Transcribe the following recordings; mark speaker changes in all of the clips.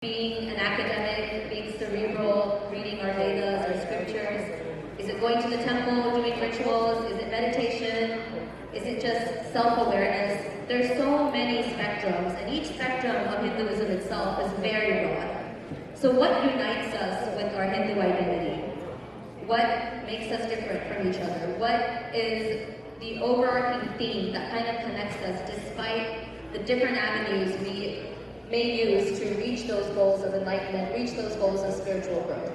Speaker 1: Being an academic, being cerebral, reading our Vedas, our scriptures? Is it going to the temple, doing rituals? Is it meditation? Is it just self-awareness? There's so many spectrums, and each spectrum of Hinduism itself is very broad. So what unites us with our Hindu identity? What makes us different from each other? What is the overarching theme that kind of connects us despite the different avenues we may use to reach those goals of enlightenment, reach those goals of spiritual growth?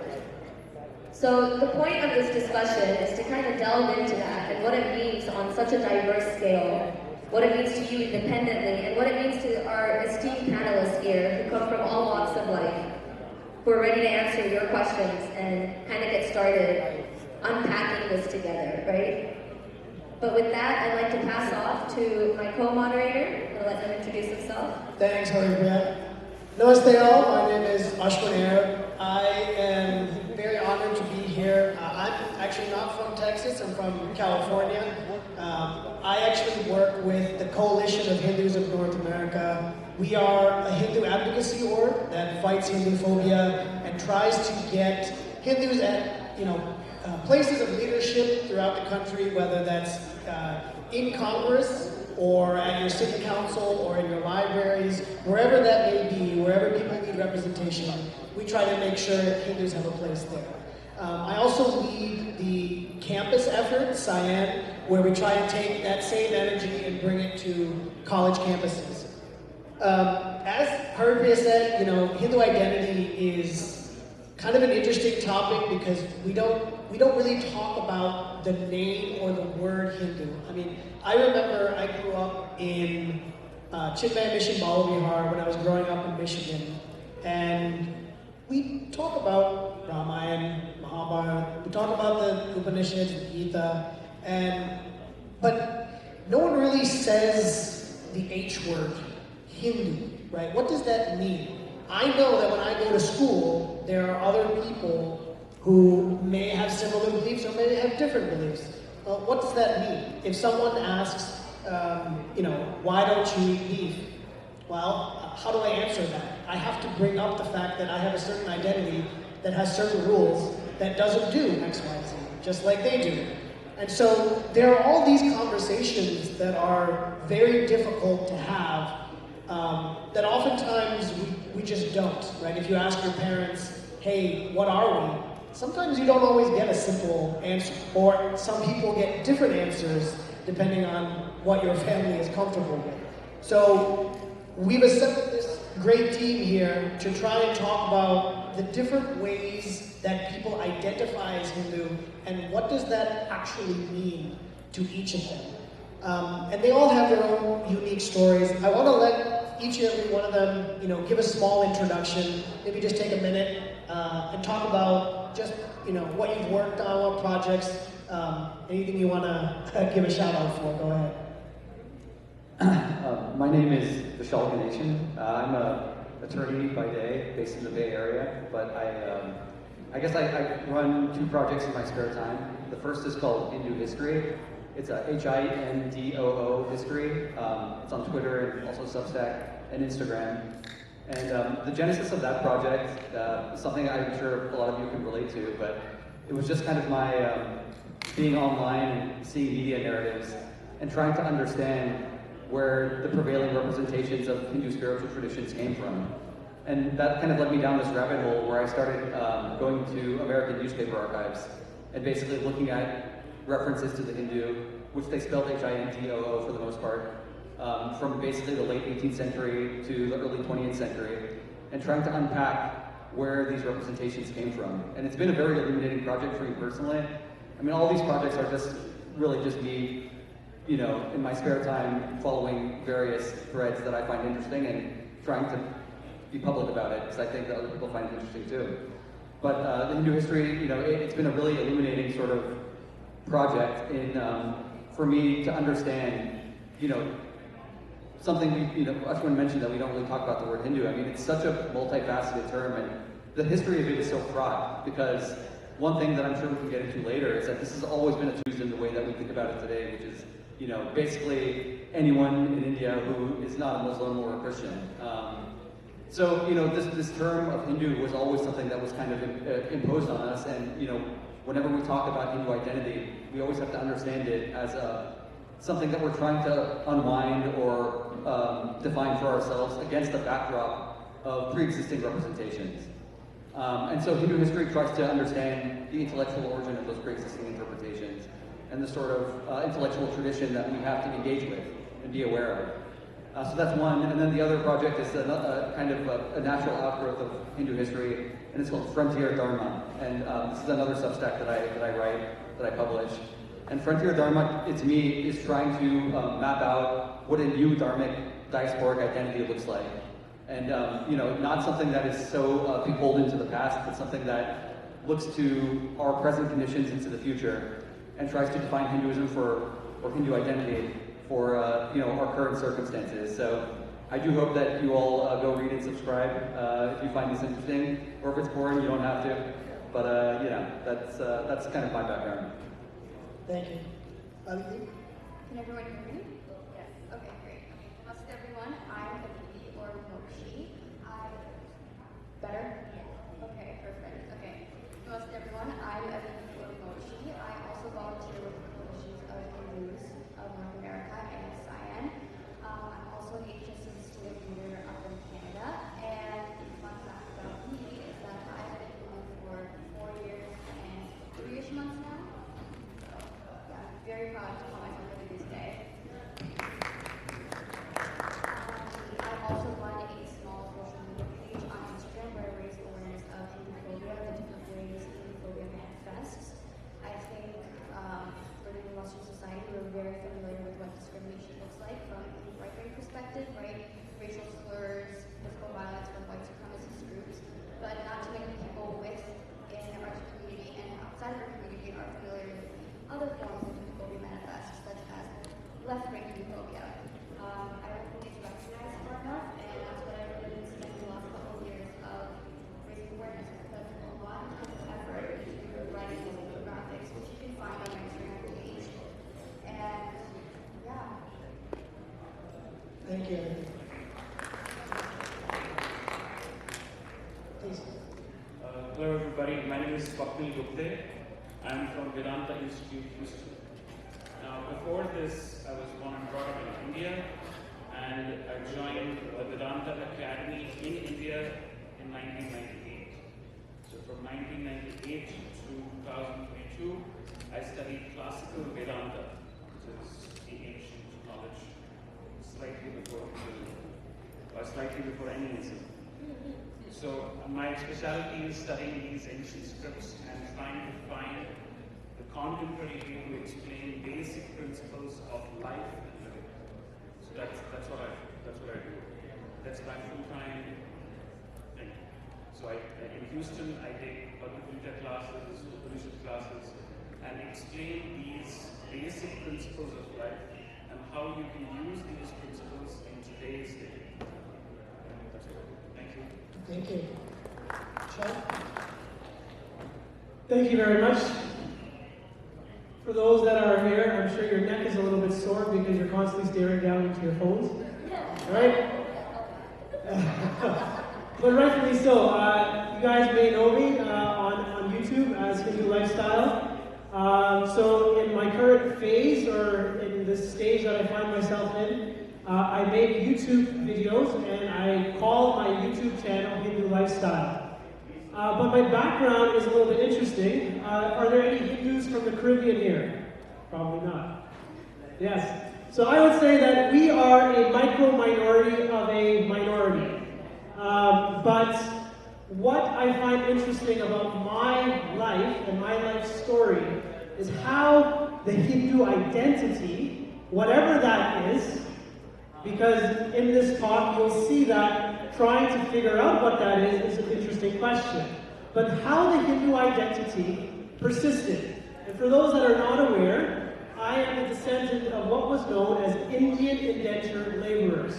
Speaker 1: So the point of this discussion is to kind of delve into that and what it means on such a diverse scale, what it means to you independently, and what it means to our esteemed panelists here who come from all walks of life, who are ready to answer your questions and kind of get started unpacking this together, right? But with that, I'd like to pass off to my co-moderator. I'm going to let him introduce himself.
Speaker 2: Thanks, Haribia. Namaste all, my name is Ashwin Arab. I am very honored to be here. I'm actually not from Texas, I'm from California. I actually work with the Coalition of Hindus of North America. We are a Hindu advocacy org that fights Hindu phobia and tries to get Hindus at, places of leadership throughout the country, whether that's in Congress or at your city council or in your libraries, wherever that may be, wherever people need representation, we try to make sure Hindus have a place there. I also lead the campus effort, Cyan, where we try to take that same energy and bring it to college campuses. As Haribia said, Hindu identity is kind of an interesting topic because we don't really talk about the name or the word Hindu. I mean, I remember I grew up in Chinmay Mission Balavihar when I was growing up in Michigan, and we talk about Ramayana, Mahabharata, we talk about the Upanishads, the Gita, but no one really says the H word, Hindu, right? What does that mean? I know that when I go to school, there are other people who may have similar beliefs or may have different beliefs. Well, what does that mean? If someone asks, why don't you eat beef? Well, how do I answer that? I have to bring up the fact that I have a certain identity that has certain rules that doesn't do X, Y, Z, just like they do. And so there are all these conversations that are very difficult to have that oftentimes we just don't, right? If you ask your parents, hey, what are we? Sometimes you don't always get a simple answer, or some people get different answers depending on what your family is comfortable with. So we've assembled this great team here to try and talk about the different ways that people identify as Hindu and what does that actually mean to each of them. And they all have their own unique stories. I want to let each and every one of them, give a small introduction, maybe just take a minute and talk about just, what you've worked on, what projects, anything you want to give a shout out for. Go ahead.
Speaker 3: My name is Vishal Ganeshan. I'm an attorney by day, based in the Bay Area, but I guess I run two projects in my spare time. The first is called Hindu History. It's a HINDOO history. It's on Twitter and also Substack and Instagram. And the genesis of that project is something I'm sure a lot of you can relate to, but it was just kind of my being online and seeing media narratives and trying to understand where the prevailing representations of Hindu spiritual traditions came from. And that kind of led me down this rabbit hole where I started going to American newspaper archives and basically looking at references to the Hindu, which they spelled HINDOO for the most part, from basically the late 18th century to the early 20th century, and trying to unpack where these representations came from. And it's been a very illuminating project for me personally. I mean, all these projects are just really just me, in my spare time following various threads that I find interesting and trying to be public about it, because I think that other people find it interesting too. But the Hindu history, it's been a really illuminating sort of project for me to understand, something Ashwin mentioned that we don't really talk about the word Hindu. I mean, it's such a multifaceted term, and the history of it is so fraught, because one thing that I'm sure we can get into later is that this has always been abused in the way that we think about it today, which is, basically anyone in India who is not a Muslim or a Christian. So, you know, this term of Hindu was always something that was kind of imposed on us, and, you know, whenever we talk about Hindu identity, we always have to understand it as something that we're trying to unwind or define for ourselves against the backdrop of pre-existing representations. And so Hindu history tries to understand the intellectual origin of those pre-existing interpretations and the sort of intellectual tradition that we have to engage with and be aware of. So that's one, and then the other project is kind of a natural outgrowth of Hindu history, and it's called Frontier Dharma. And this is another Substack that I write, that I publish. And Frontier Dharma, to me, is trying to map out what a new dharmic diasporic identity looks like. And you know, not something that is so beholden to the past, but something that looks to our present conditions into the future and tries to define Hinduism or Hindu identity for you know, our current circumstances. So I do hope that you all go read and subscribe if you find this interesting, or if it's boring, you don't have to. But you know, that's kind of my background.
Speaker 2: Thank you.
Speaker 4: Can everyone hear me? Yes. Okay, great. Namaste everyone. I'm Aditi or Mokshi. Better? Okay, perfect. Okay. Namaste everyone. I'm Aditi or Mokshi. I also volunteer with the Coalitions of Hindus of North America, NXT GEN. I'm also an HSC student leader up in Canada. And the fun fact about me is that I've been Hindu for 4 years and 3-ish months now. Very proud to call myself Hindu today. I also run a small social media page on Instagram where I raise awareness of Hinduphobia, the different ways Hinduphobia manifests. I think living in Western society, we're very familiar with what discrimination looks like from a right-wing perspective, right? Racial slurs, physical violence from white supremacist groups, but not too many people within our community and outside of our community are familiar with other forms of homophobia manifest, such as left-wing homophobia. I don't think it's recognized far enough, and that's what I've really been spending the last couple of years of raising awareness. I've put a lot of effort into writing these infographics, which you can find on my Instagram page. And yeah.
Speaker 2: Thank you. Please.
Speaker 5: Hello everybody, my name is Swapnil Gupte. I'm from Vedanta Institute, Houston. Now, before this, I was born and brought up in India, and I joined the Vedanta Academy in India in 1998. So from 1998 to 2022, I studied classical Vedanta, which is the ancient knowledge slightly before Hinduism. So my specialty is studying these ancient scripts and trying to find the contemporary way to explain basic principles of life and living. So that's what I do. That's my full-time thing. So in Houston, I take Bhagavad Gita classes, Upanishad classes, and explain these basic principles of life and how you can use these principles in today's day. That's it. Thank you.
Speaker 2: Thank you. Sean?
Speaker 6: Thank you very much. For those that are here, I'm sure your neck is a little bit sore because you're constantly staring down into your phones. Right? But rightfully so. You guys may know me on YouTube as Hindu Lifestyle. So in my current phase, or in this stage that I find myself in, I make YouTube videos and I call my YouTube channel Hindu Lifestyle. But my background is a little bit interesting. Are there any Hindus from the Caribbean here? Probably not. Yes. So I would say that we are a micro-minority of a minority. But what I find interesting about my life and my life story is how the Hindu identity, whatever that is, because in this talk you'll see that trying to figure out what that is an interesting question. But how the Hindu identity persisted. And for those that are not aware, I am a descendant of what was known as Indian indentured laborers.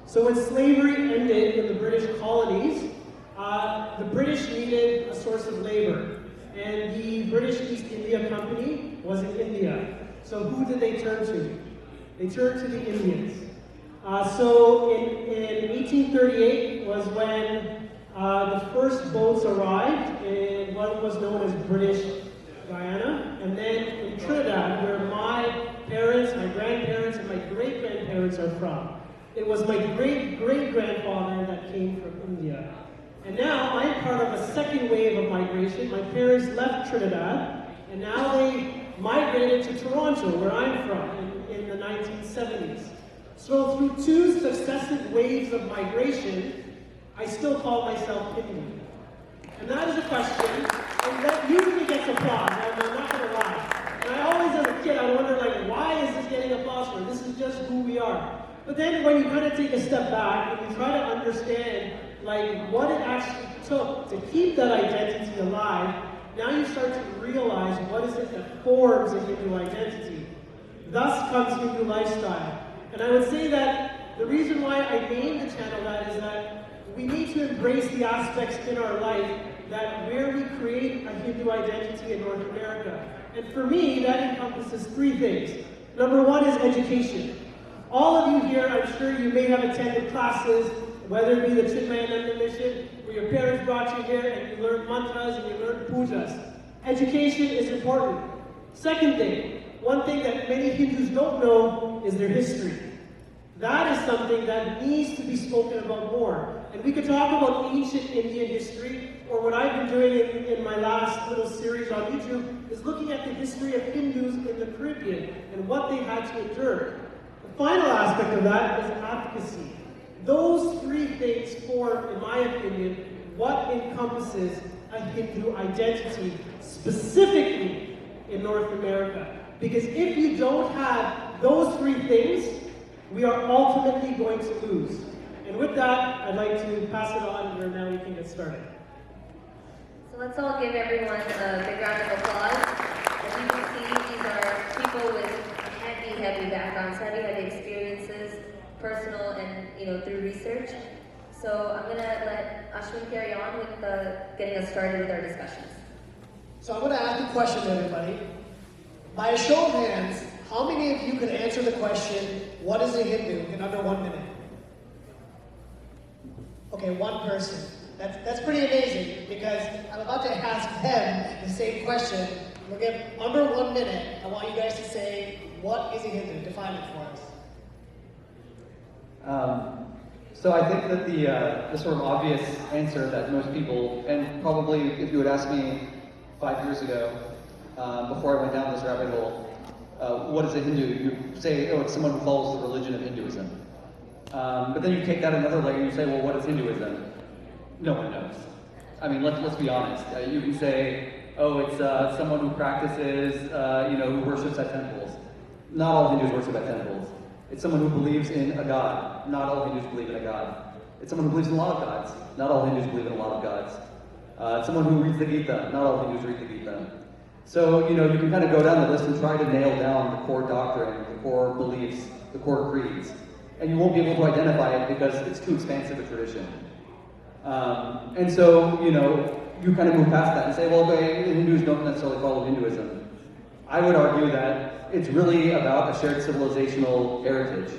Speaker 6: So when slavery ended in the British colonies, the British needed a source of labor. And the British East India Company was in India. So who did they turn to? They turned to the Indians. So in 1838, me was when the first boats arrived in what was known as British Guyana, and then in Trinidad, where my parents, my grandparents, and my great-grandparents are from. It was my great-great-grandfather that came from India. And now I'm part of a second wave of migration. My parents left Trinidad, and now they migrated to Toronto, where I'm from, in the 1970s. So through two successive waves of migration, I still call myself Hindu. And that is a question, and that usually gets applause, I'm not going to lie. And I always, as a kid, I wonder, like, why is this getting applause for? This is just who we are. But then when you kind of take a step back and you try to understand, like, what it actually took to keep that identity alive, now you start to realize what is it that forms a Hindu identity. Thus comes Hindu lifestyle. And I would say that the reason why I named the channel that is that we need to embrace the aspects in our life that where we create a Hindu identity in North America. And for me, that encompasses three things. Number one is education. All of you here, I'm sure you may have attended classes, whether it be the Chinmayananda mission, where your parents brought you here and you learned mantras and you learned pujas. Education is important. Second thing, one thing that many Hindus don't know is their history. That is something that needs to be spoken about more. And we could talk about ancient Indian history, or what I've been doing in my last little series on YouTube is looking at the history of Hindus in the Caribbean and what they had to endure. The final aspect of that is advocacy. Those three things form, in my opinion, what encompasses a Hindu identity, specifically in North America. Because if you don't have those three things, we are ultimately going to lose. And with that, I'd like to pass it on, and now we can get started.
Speaker 1: So let's all give everyone a big round of applause. As you can see, these are people with heavy backgrounds, heavy experiences, personal and through research. So I'm gonna let Ashwin carry on with getting us started with our discussions.
Speaker 2: So I'm going to ask a question to everybody. By a show of hands, how many of you could answer the question, what is a Hindu, in under 1 minute? Okay, one person. That's pretty amazing, because I'm about to ask them the same question. We'll give under 1 minute. I want you guys to say, what is a Hindu? Define it for us.
Speaker 3: So I think that the sort of obvious answer that most people, and probably if you would ask me 5 years ago, before I went down this rabbit hole, what is a Hindu? You say, oh, it's someone who follows the religion of Hinduism. But then you take that another layer and you say, well, what is Hinduism? No one knows. I mean, let's be honest. You can say, oh, it's someone who practices, who worships at temples. Not all Hindus worship at temples. It's someone who believes in a god. Not all Hindus believe in a god. It's someone who believes in a lot of gods. Not all Hindus believe in a lot of gods. It's someone who reads the Gita. Not all Hindus read the Gita. So, you can kind of go down the list and try to nail down the core doctrine, the core beliefs, the core creeds. And you won't be able to identify it because it's too expansive a tradition. And so, you kind of move past that and say, well, okay, Hindus don't necessarily follow Hinduism. I would argue that it's really about a shared civilizational heritage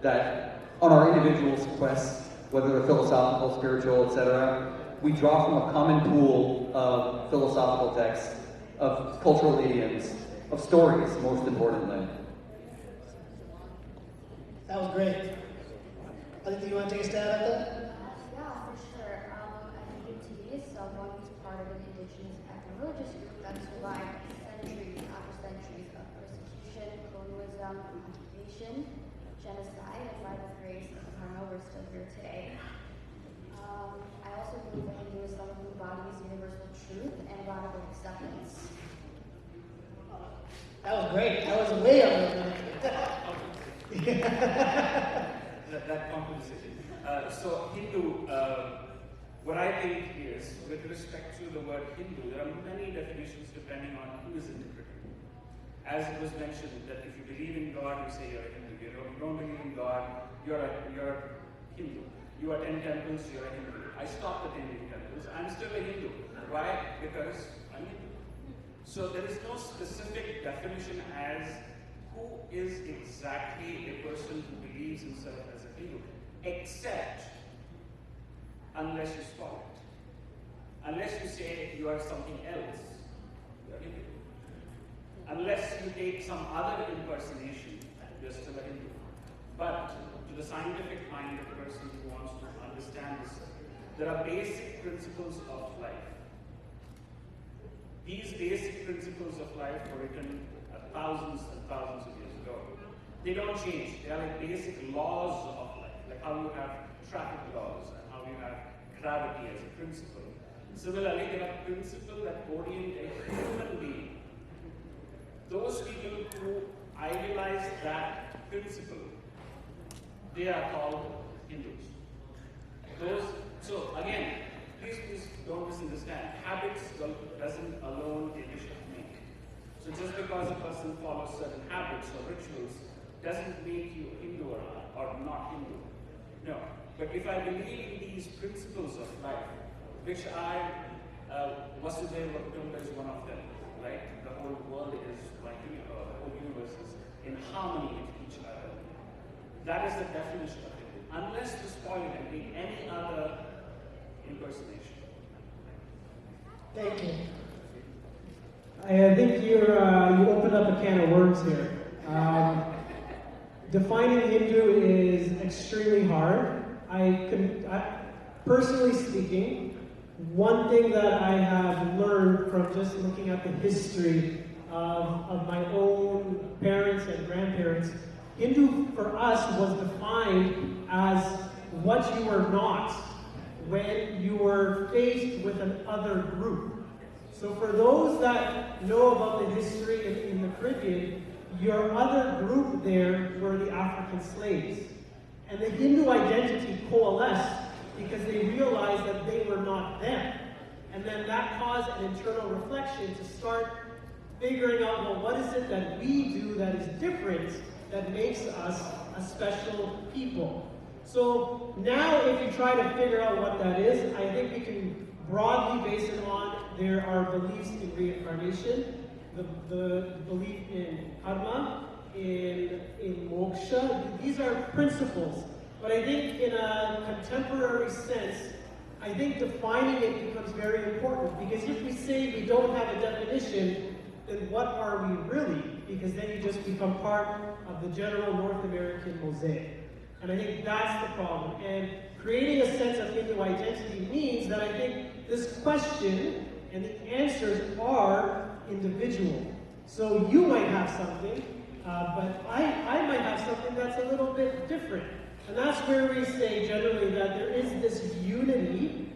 Speaker 3: that on our individuals' quests, whether they're philosophical, spiritual, etc., we draw from a common pool of philosophical texts, of cultural idioms, of stories, most importantly.
Speaker 2: That was great. Aditi, you want to take a stab at that?
Speaker 4: Yeah, for sure. I think to me, someone who's part of an indigenous ethnic religious group that survived centuries after centuries of persecution, colonialism, occupation, genocide, and by the grace of karma, we're still here today. I also believe that Hindu is someone who embodies universal truth and radical acceptance.
Speaker 2: That was great. That was way under
Speaker 5: that composition. So Hindu, what I think is, with respect to the word Hindu, there are many definitions depending on who is interpreting. As it was mentioned, that if you believe in God, you say you're a Hindu. You don't believe in God, you're a Hindu. You attend temples, you're a Hindu. I stopped attending temples. I'm still a Hindu. Why? Because I'm Hindu. So there is no specific definition as who is exactly a person who believes himself as a Hindu, except unless you spoil it. Unless you say you are something else, you are Hindu. Unless you take some other impersonation, you're still a Hindu. But to the scientific mind of the person who wants to understand this, there are basic principles of life. These basic principles of life were written thousands and thousands of years ago. They don't change. They are like basic laws of life, like how you have traffic laws and how you have gravity as a principle. Similarly, there are principles that orient a human being. Those people who idealize that principle, they are called Hindus. So again, please don't misunderstand. Habits doesn't alone initiate make. So just because a person follows certain habits or rituals doesn't make you Hindu or not Hindu. No. But if I believe in these principles of life, which Vasudhaiva Kutumbha is one of them, right? The whole world is like, the whole universe is in harmony with each other. That is the definition of Hindu. Unless you spoil it and make any other impersonation.
Speaker 2: Thank you.
Speaker 6: I think you opened up a can of worms here. Defining Hindu is extremely hard. Personally speaking, one thing that I have learned from just looking at the history of my own parents and grandparents, Hindu for us was defined as what you were not when you were faced with an other group. So for those that know about the history in the Caribbean, your other group there were the African slaves. And the Hindu identity coalesced because they realized that they were not them. And then that caused an internal reflection to start figuring out, well, what is it that we do that is different that makes us a special people? So now if you try to figure out what that is, I think we can broadly base it on there are beliefs in reincarnation, the belief in karma, in moksha. These are principles. But I think in a contemporary sense, I think defining it becomes very important, because if we say we don't have a definition, then what are we really? Because then you just become part of the general North American mosaic. And I think that's the problem. And creating a sense of Hindu identity means that I think this question and the answers are individual. So you might have something, but I might have something that's a little bit different. And that's where we say generally that there is this unity.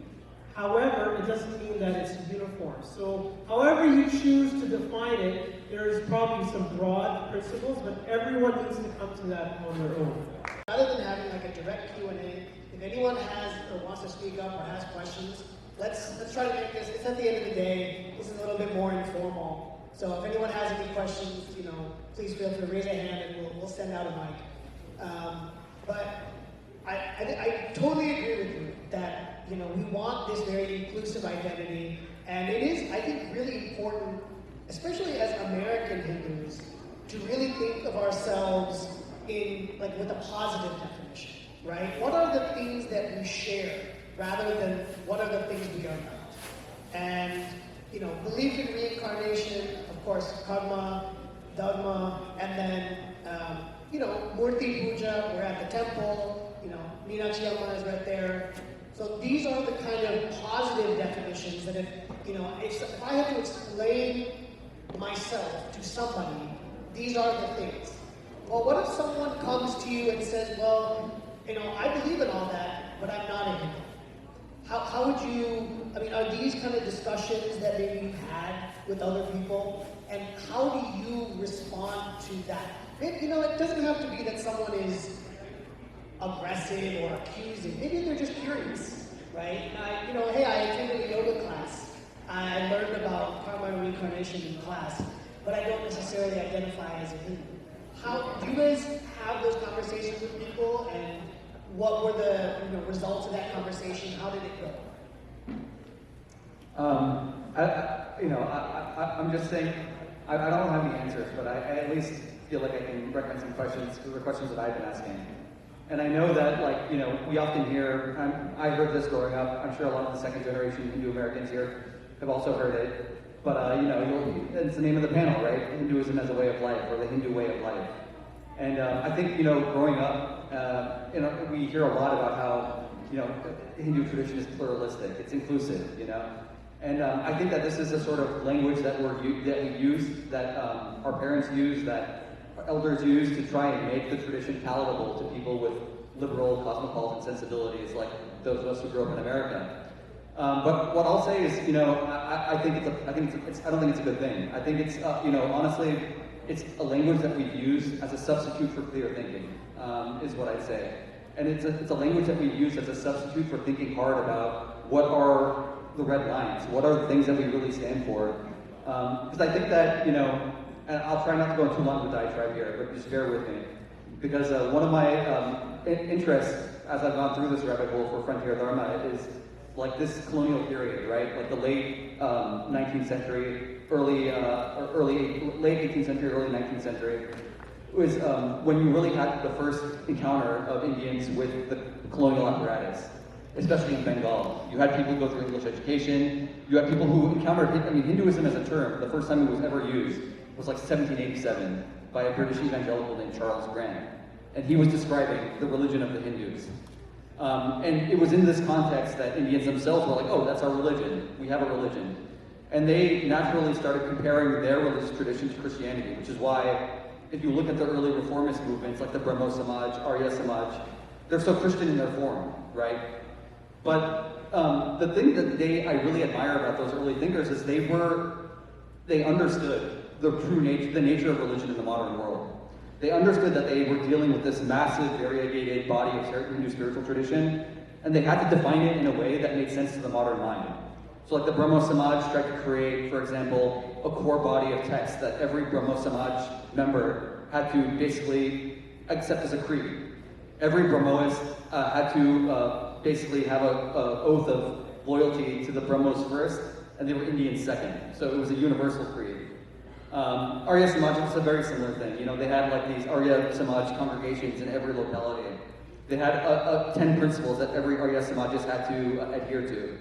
Speaker 6: However, it doesn't mean that it's uniform. So however you choose to define it, there's probably some broad principles, but everyone needs to come to that on their own.
Speaker 2: Rather than having like a direct Q&A, if anyone has or wants to speak up or has questions, let's try to make this, it's at the end of the day, this is a little bit more informal. So if anyone has any questions, please feel free to raise a hand and we'll send out a mic. But I totally agree with you that, we want this very inclusive identity, and it is, I think, really important, especially as American Hindus, to really think of ourselves with a positive definition, right? What are the things that we share rather than what are the things we are not? And, belief in reincarnation, of course, karma, dharma, and then, Murti Puja, we're at the temple, Meenakshi Amma is right there. So these are the kind of positive definitions that if I have to explain myself to somebody, these are the things. Well, what if someone comes to you and says, well, I believe in all that, but I'm not a Hindu? How would you, are these kind of discussions that maybe you've had with other people? And how do you respond to that? Maybe, it doesn't have to be that someone is aggressive or accusing. Maybe they're just curious, right? Hey, I attended a yoga class. I learned about karma and reincarnation in class, but I don't necessarily identify as a Hindu. How do you guys have those conversations with people, and what were the results of that conversation? How did it go?
Speaker 3: I'm just saying, I don't have any answers, but I at least feel like I can recommend some questions, because the questions that I've been asking. And I know that, like, you know, we often hear, I heard this growing up, I'm sure a lot of the second generation Hindu Americans here have also heard it, but, you know, it's the name of the panel, right? Hinduism as a way of life, or the Hindu way of life. And I think, you know, growing up, you know, we hear a lot about how, you know, the Hindu tradition is pluralistic, it's inclusive, you know? And I think that this is a sort of language that we use, that our parents use, that our elders use to try and make the tradition palatable to people with liberal cosmopolitan sensibilities, like those of us who grew up in America. But what I'll say is, you know, I don't think it's a good thing. I think it's, you know, honestly, it's a language that we use as a substitute for clear thinking, is what I'd say. And it's a language that we use as a substitute for thinking hard about what are the red lines, what are the things that we really stand for. Because I think that, you know, and I'll try not to go into too long of a diatribe here, but just bear with me. Because one of my interests, as I've gone through this rabbit hole for Frontier Dharma, is like this colonial period, right? Like the late 19th century, late 18th century, early 19th century. It was when you really had the first encounter of Indians with the colonial apparatus, especially in Bengal. You had people go through English education. You had people who encountered, I mean, Hinduism as a term, the first time it was ever used was like 1787 by a British evangelical named Charles Grant. And he was describing the religion of the Hindus. And it was in this context that Indians themselves were like, oh, that's our religion. We have a religion. And they naturally started comparing their religious tradition to Christianity, which is why, if you look at the early reformist movements like the Brahmo Samaj, Arya Samaj, they're so Christian in their form, right? But the thing that I really admire about those early thinkers is they understood the nature of religion in the modern world. They understood that they were dealing with this massive, variegated body of Hindu spiritual tradition, and they had to define it in a way that made sense to the modern mind. So like the Brahmo Samaj tried to create, for example, a core body of text that every Brahmo Samaj member had to basically accept as a creed. Every Brahmoist had to basically have an oath of loyalty to the Brahmos first, and they were Indians second. So it was a universal creed. Arya Samaj was a very similar thing. You know, they had like these Arya Samaj congregations in every locality. They had 10 principles that every Arya Samajist had to adhere to.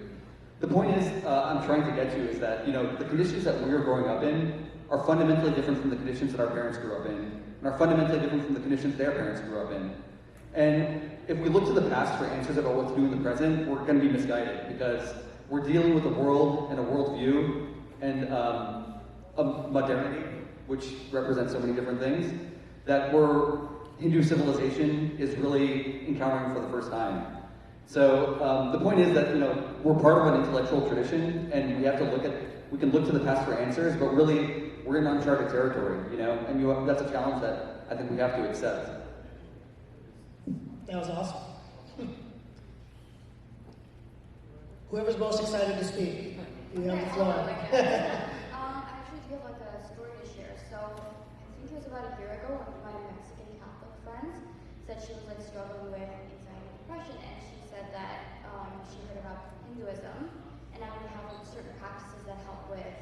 Speaker 3: The point is, I'm trying to get to is that, you know, the conditions that we're growing up in are fundamentally different from the conditions that our parents grew up in, and are fundamentally different from the conditions their parents grew up in. And if we look to the past for answers about what to do in the present, we're going to be misguided, because we're dealing with a world and a worldview and a modernity, which represents so many different things, that Hindu civilization is really encountering for the first time. So the point is that, you know, we're part of an intellectual tradition, and we have to we can look to the past for answers, but really we're in uncharted territory, you know, and that's a challenge that I think we have to accept.
Speaker 2: That was awesome. Whoever's most excited to speak, you have the floor.
Speaker 4: I actually do have like a story to share. So I think it was about a year ago, one of my Mexican Catholic friends said she was like struggling with anxiety and depression, and she said that she heard about Hinduism, and now we have like, certain practices that help with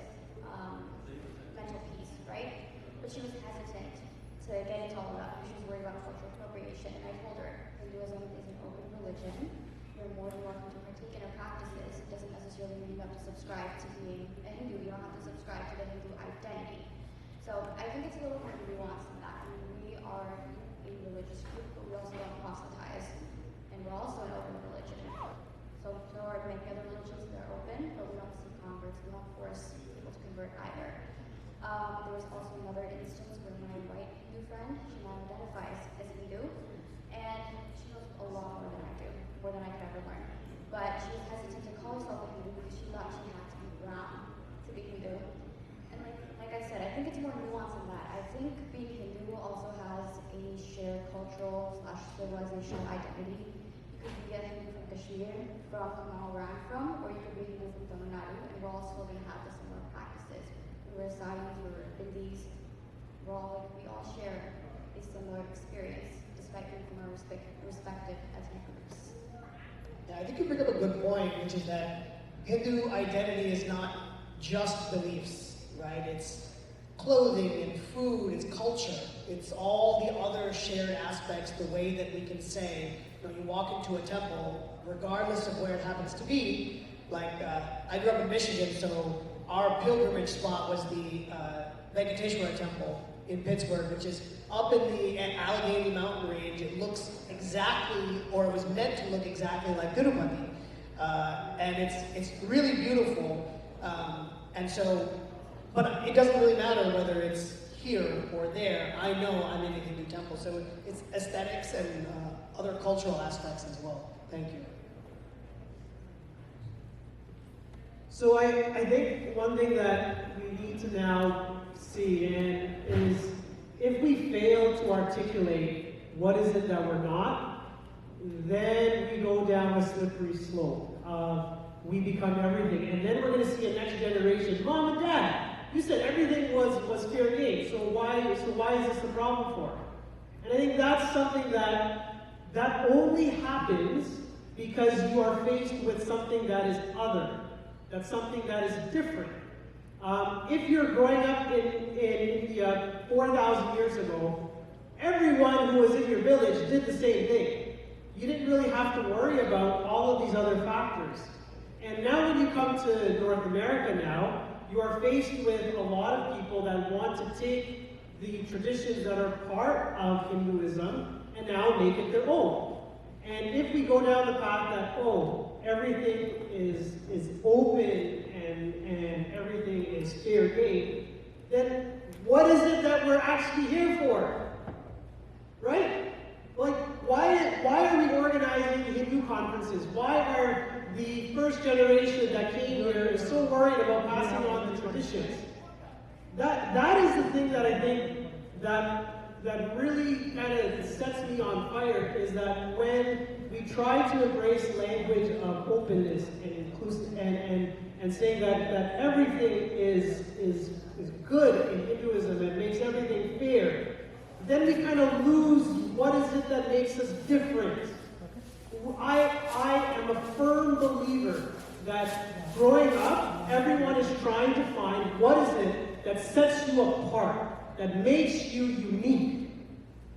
Speaker 4: mental peace, right? But she was hesitant to get into all of that because she was worried about cultural appropriation, and I told her Hinduism is an open religion. You're more than welcome to partake in our practices. It doesn't necessarily mean you have to subscribe to being a Hindu. You don't have to subscribe to the Hindu identity. So I think it's a little more nuanced than that. I mean, we are a religious group, but we also don't proselytize, and we're also an open religion. So there are many other religions that are open, but we don't see converts. We don't force people to convert either. There was also another instance where my white Hindu friend, she now identifies as Hindu, and she knows a lot more than I do, more than I could ever learn. But she was hesitant to call herself a Hindu because she thought she had to be brown to be Hindu. And like I said, I think it's more nuanced than that. I think being Hindu also has a shared cultural / civilizational identity. You could be a Hindu from Kashmir, from Kamal, where I'm from, or you could be Hindu from Tamil Nadu, and we're all still going to have the similar practices. We're Saudis, we're Indies, we all share a similar experience, despite being from our respective ethnic groups.
Speaker 2: Yeah, I think you bring up a good point, which is that Hindu identity is not just beliefs, right? It's clothing and food, it's culture. It's all the other shared aspects, the way that we can say, you walk into a temple, regardless of where it happens to be. Like, I grew up in Michigan, so our pilgrimage spot was the Venkateshwara Temple in Pittsburgh, which is up in the Allegheny Mountain Range. It looks exactly, or it was meant to look exactly like Tirupati. And it's really beautiful. And so, but it doesn't really matter whether it's here or there. I know I'm in a Hindu temple, so it's aesthetics and other cultural aspects as well. Thank you.
Speaker 6: So I think one thing that we need to now see is if we fail to articulate what is it that we're not, then we go down a slippery slope. We become everything. And then we're going to see a next generation, Mom and Dad, you said everything was fair game, so why is this the problem for? And I think that's something that only happens because you are faced with something that is other. That's something that is different. If you're growing up in India 4,000 years ago, everyone who was in your village did the same thing. You didn't really have to worry about all of these other factors. And now when you come to North America now, you are faced with a lot of people that want to take the traditions that are part of Hinduism and now make it their own. And if we go down the path that, everything is open and everything is fair game, then what is it that we're actually here for? Right? Like, why are we organizing Hindu conferences? Why are the first generation that came here is so worried about passing on the traditions? That is the thing that I think that really kind of sets me on fire, is that when we try to embrace language of openness and inclusive and saying that everything is good in Hinduism and makes everything fair, then we kind of lose what is it that makes us different. I am a firm believer that growing up, everyone is trying to find what is it that sets you apart, that makes you unique.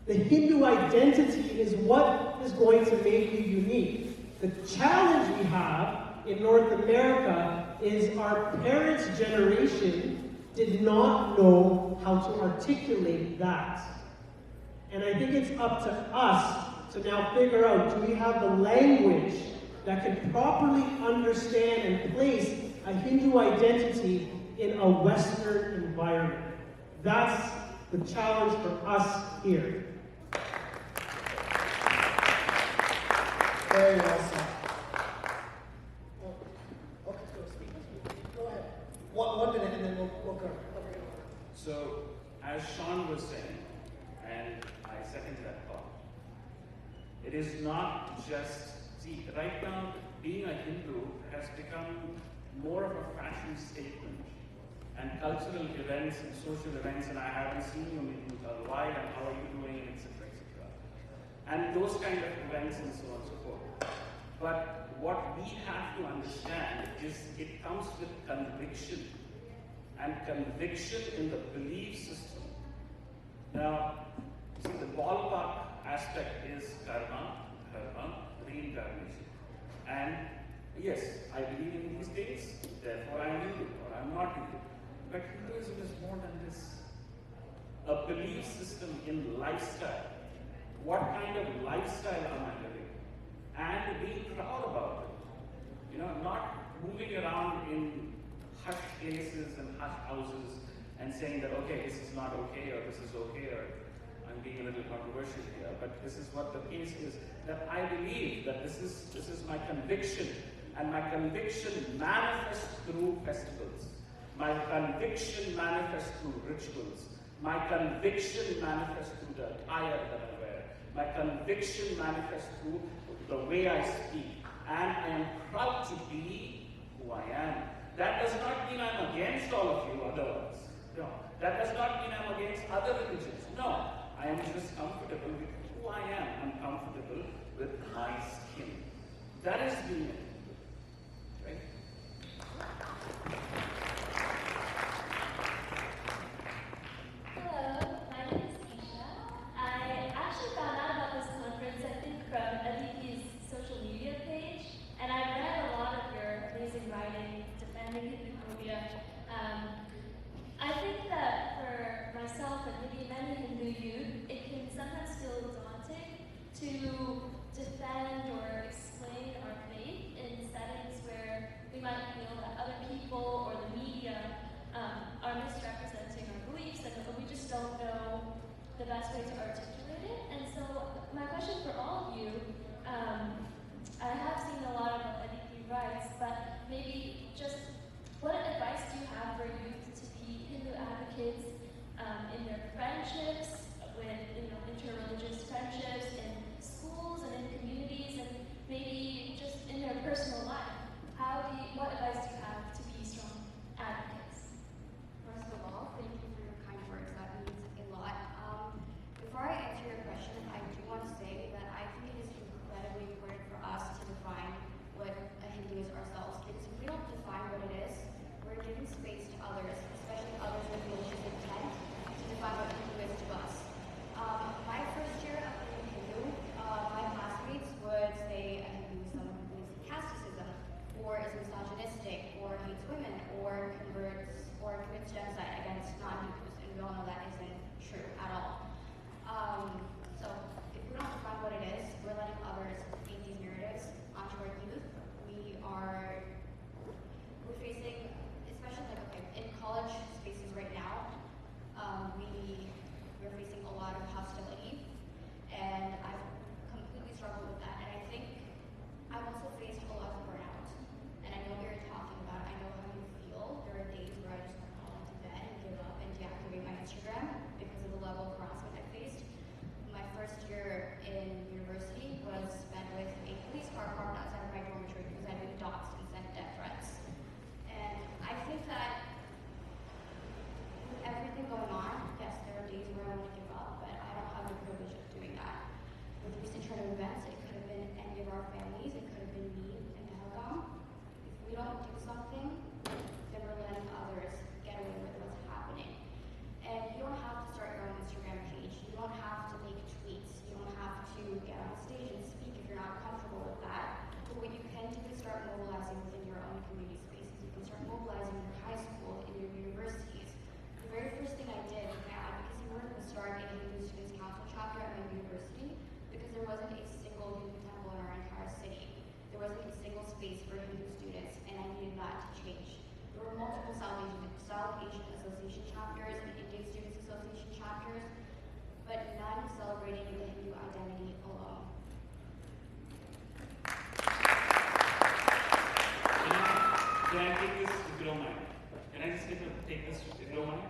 Speaker 6: The Hindu identity is what is going to make you unique. The challenge we have in North America is our parents' generation did not know how to articulate that. And I think it's up to us to now figure out, do we have the language that can properly understand and place a Hindu identity in a Western environment? That's the challenge for us here.
Speaker 2: Very well said. Okay, go ahead. 1 minute and then we'll go.
Speaker 5: So, as Sean was saying, and I second that thought, it is not just, see, right now, being a Hindu has become more of a fashion statement, and cultural events and social events, and I haven't seen you in a while, and how are you doing, etc., etc. And those kind of events and so on and so forth. But what we have to understand is it comes with conviction, and conviction in the belief system. Now, see, the ballpark aspect is karma, reincarnation. And yes, I believe in these days, therefore I'm Hindu, or I'm not Hindu. But Hinduism is more than this. A belief system in lifestyle. What kind of lifestyle am I living? And being proud about it. Not moving around in hushed places and hushed houses and saying that, okay, this is not okay, or this is okay, or I'm being a little controversial here, but this is what the case is, that I believe that this is my conviction, and my conviction manifests through festivals. My conviction manifests through rituals. My conviction manifests through the attire that I wear. My conviction manifests through the way I speak. And I am proud to be who I am. That does not mean I'm against all of you otherwise. No. That does not mean I'm against other religions. No. I am just comfortable with who I am. I'm comfortable with my skin. That is being a Hindu, right?
Speaker 7: people or the media are misrepresenting our beliefs, and we just don't know the best way to articulate it. And so my question for all of you, I have seen a lot of LGBT rights, but maybe just what advice do you have for youth to be Hindu advocates in their friendships, with interreligious friendships, in schools and in communities, and maybe just in their personal life? What advice do you have to be strong advocates?
Speaker 4: First of all, thank you for your kind words. That means a lot. Before I answer your question, I do want to say that I think it is incredibly important for us to define what a Hindu is ourselves. Because if we don't define what it is, we're giving space to others, especially others with malicious intent, to define what Hindu is to us. My first year of being Hindu, my classmates would say a Hindu is someone who believes in casteism, or is misogynistic, or hates women, or commits genocide against non-Hindus, and we all know that isn't true at all. So if we don't define what it is, we're letting others paint these narratives onto our youth. We're facing, especially in college spaces right now, we're facing a lot of hostility, and I've completely struggled with that. And I think I've also faced a lot of burnout. And I know what you're talking about. I know how you feel. There are days where I just want to fall into bed and give up and deactivate my Instagram because of the level of harassment I faced. My first year in university was spent with a police car parked outside of my dormitory because I'd been doxxed and sent death threats. And I think that with everything going on, yes, there are days where I want to give up, but I don't have the privilege of doing that. With recent turn of events, it could have been any of our families, it could have been me and Pahalgam. If we don't do something, then we're letting others get away with what's happening. And you don't have to start your own Instagram page. You don't have to make tweets. You don't have to get on stage and speak if you're not comfortable with that. But what you can do is start mobilizing within your own community spaces. You can start mobilizing in your high school, in your universities. The very first thing I did with my advocacy work was start a Hindu Students Council chapter at my university because there wasn't a single Hindu temple in our entire city. There wasn't a single space for Hindu students, and I needed that to change. There were multiple South Asian Association chapters and Indian Students Association chapters, but none celebrating the Hindu identity alone.
Speaker 5: Can I take this if you don't mind? Can I just take this if you don't mind?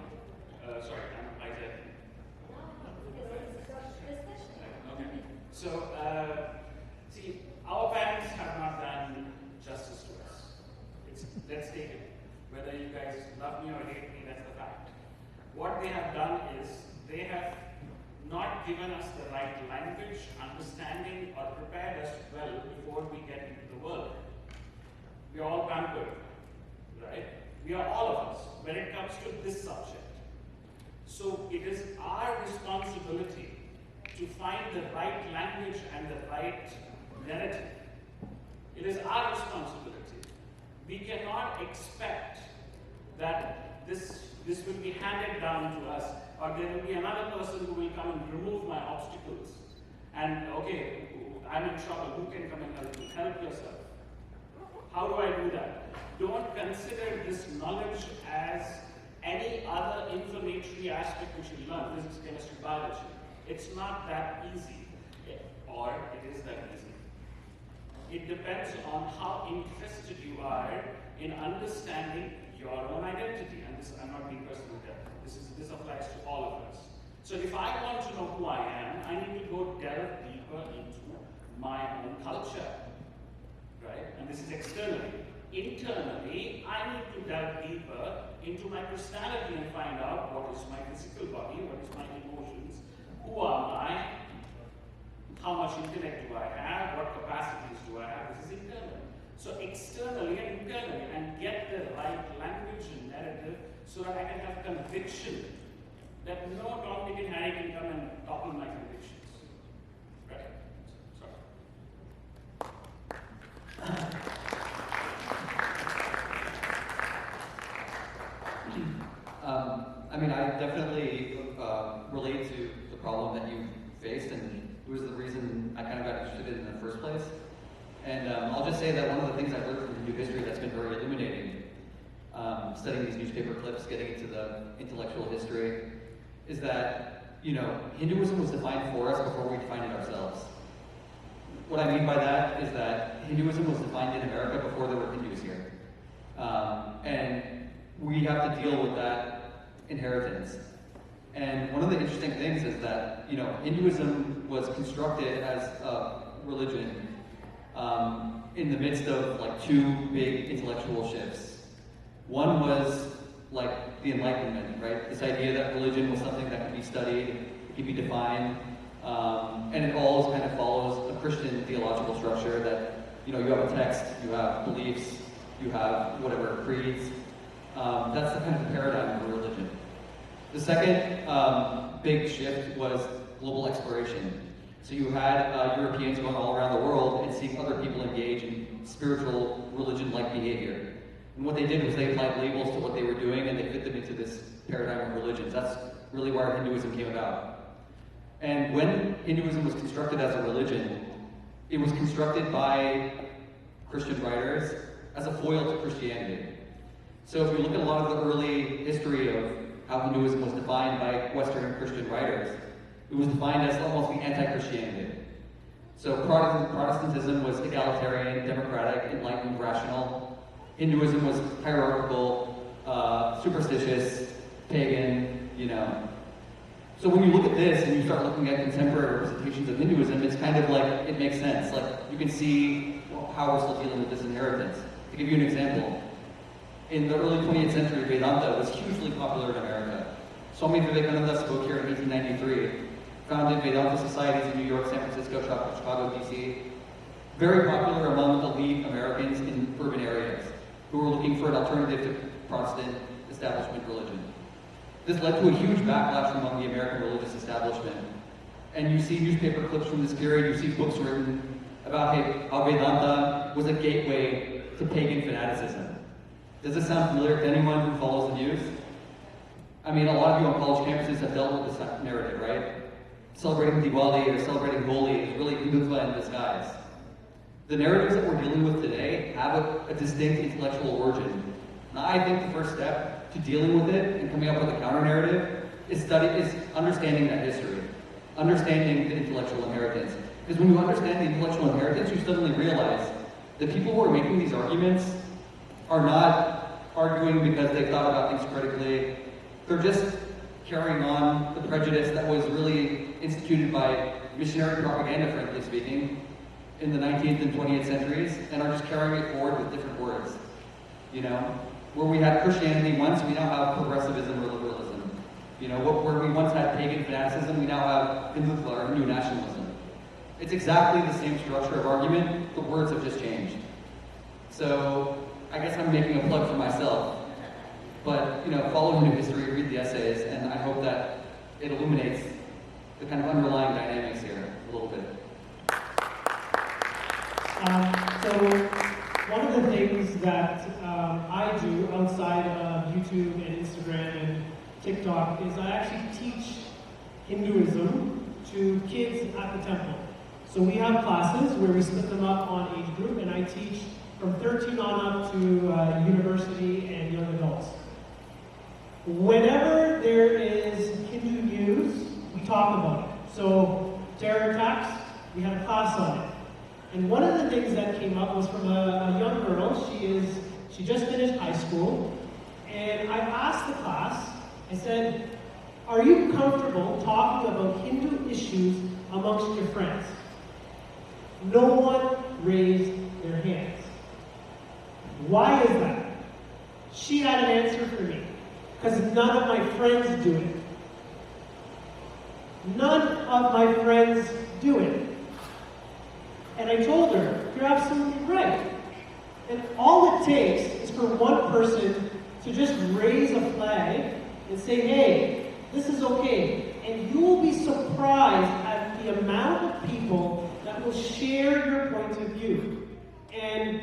Speaker 5: Sorry, I'm hijacking. Okay. So, see, our parents have not done justice to us. Let's take it. Whether you guys love me or hate me, that's the fact. What they have done is they have not given us the right language, understanding, or prepared us well before we get into the world. We are all pampered, right? We are all of us when it comes to this subject. So it is our responsibility to find the right language and the right narrative. It is our responsibility. We cannot expect that this will be handed down to us, or there will be another person who will come and remove my obstacles. And okay, I'm in trouble, who can come and help me? Help yourself. How do I do that? Don't consider this knowledge as any other informatory aspect which you learn, physics, chemistry, biology. It's not that easy, or it is that easy. It depends on how interested you are in understanding your own identity. And this, I'm not being personal there. This applies to all of us. So if I want to know who I am, I need to go delve deeper into my own culture, right? And this is externally. Internally, I need to delve deeper into my personality and find out what is my physical body, what is my emotions, who am I, how much intellect do I have, what capacities do I have. This is internal. So externally and internally, and get the right language and narrative so that I can have conviction that no Tom, Dick, and Harry can come and topple my convictions. Right? Sorry.
Speaker 3: I mean, I definitely relate to the problem that you faced, and it was the reason I kind of got interested in the first place. And I'll just say that one of the things I've learned from Hindu history that's been very illuminating studying these newspaper clips, getting into the intellectual history, is that, you know, Hinduism was defined for us before we defined it ourselves. What I mean by that is that Hinduism was defined in America before there were Hindus here. And we have to deal with that inheritance. And one of the interesting things is that, you know, Hinduism was constructed as a religion in the midst of like two big intellectual shifts. One was like the Enlightenment, right? This idea that religion was something that could be studied, it could be defined, and it all kind of follows a Christian theological structure that, you know, you have a text, you have beliefs, you have whatever creeds. That's the kind of paradigm of religion. The second big shift was global exploration. So you had Europeans going all around the world and seeing other people engage in spiritual, religion-like behavior. And what they did was they applied labels to what they were doing and they fit them into this paradigm of religions. That's really where Hinduism came about. And when Hinduism was constructed as a religion, it was constructed by Christian writers as a foil to Christianity. So if you look at a lot of the early history of how Hinduism was defined by Western Christian writers, it was defined as almost the anti-Christianity. So Protestantism was egalitarian, democratic, enlightened, rational. Hinduism was hierarchical, superstitious, pagan, you know. So when you look at this and you start looking at contemporary representations of Hinduism, it's kind of like, it makes sense. Like, you can see how we're still dealing with this inheritance. To give you an example, in the early 20th century, Vedanta was hugely popular in America. Swami Vivekananda spoke here in 1893, founded Vedanta societies in New York, San Francisco, Chicago, DC. Very popular among elite Americans in urban areas who were looking for an alternative to Protestant establishment religion. This led to a huge backlash among the American religious establishment. And you see newspaper clips from this period, you see books written about how Vedanta was a gateway to pagan fanaticism. Does this sound familiar to anyone who follows the news? I mean, a lot of you on college campuses have dealt with this narrative, right? Celebrating Diwali or celebrating Holi is really Hindutva in disguise. The narratives that we're dealing with today have a distinct intellectual origin. Now, I think the first step to dealing with it and coming up with a counter-narrative is understanding that history, understanding the intellectual inheritance. Because when you understand the intellectual inheritance, you suddenly realize the people who are making these arguments are not arguing because they thought about things critically. They're just carrying on the prejudice that was really instituted by missionary propaganda, frankly speaking, in the 19th and 20th centuries, and are just carrying it forward with different words. You know, where we had Christianity once, we now have progressivism or liberalism. You know, where we once had pagan fanaticism, we now have Hindutva or Hindu nationalism. It's exactly the same structure of argument, the words have just changed. So, I guess I'm making a plug for myself. But, you know, follow Hindu history, read the essays, and I hope that it illuminates the kind of underlying dynamics here a little bit.
Speaker 6: So one of the things that I do outside of YouTube and Instagram and TikTok is I actually teach Hinduism to kids at the temple. So we have classes where we split them up on age group, and I teach from 13 on up to university and young adults. Whenever there is Hindu news, we talk about it. So terror attacks, we had a class on it. And one of the things that came up was from a young girl. She just finished high school, and I asked the class, I said, are you comfortable talking about Hindu issues amongst your friends? No one raised their hands. Why is that? She had an answer for me. Because none of my friends do it. None of my friends do it. And I told her, you're absolutely right. And all it takes is for one person to just raise a flag and say, hey, this is okay. And you will be surprised at the amount of people that will share your point of view. And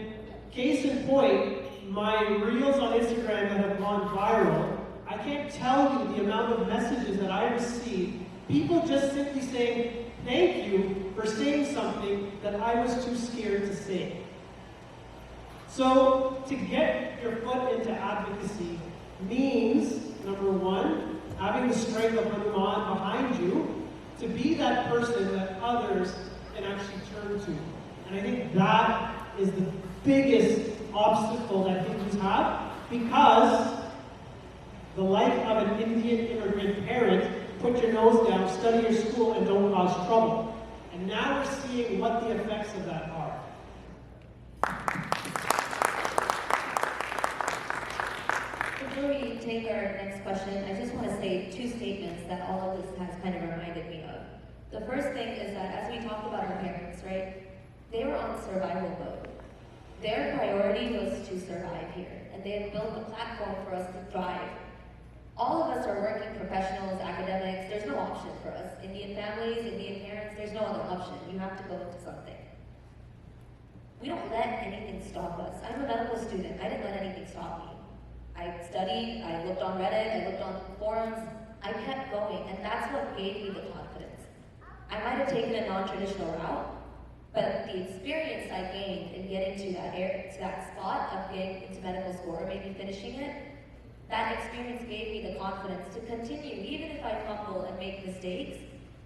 Speaker 6: case in point, my reels on Instagram that have gone viral, I can't tell you the amount of messages that I receive. People just simply saying, thank you for saying something that I was too scared to say. So, to get your foot into advocacy, to be that person that others can actually turn to. And I think that is the biggest obstacle that Hindus have, because the life of an Indian immigrant parent, put your nose down, study your school, and don't cause trouble. And now we're seeing what the effects of that are.
Speaker 1: Before we take our next question, I just want to say two statements that all of this has kind of reminded me of. The first thing is that as we talked about our parents, right, they were on survival mode. Their priority was to survive here, and they have built a platform for us to thrive. All of us are working professionals, academics. There's no option for us. Indian families, Indian parents, there's no other option. You have to go into something. We don't let anything stop us. I'm a medical student. I didn't let anything stop me. I studied, I looked on Reddit, I looked on forums. I kept going, and that's what gave me the confidence. I might have taken a non-traditional route, but the experience I gained in getting to that spot of getting into medical school or maybe finishing it, that experience gave me the confidence to continue, even if I fumble and make mistakes,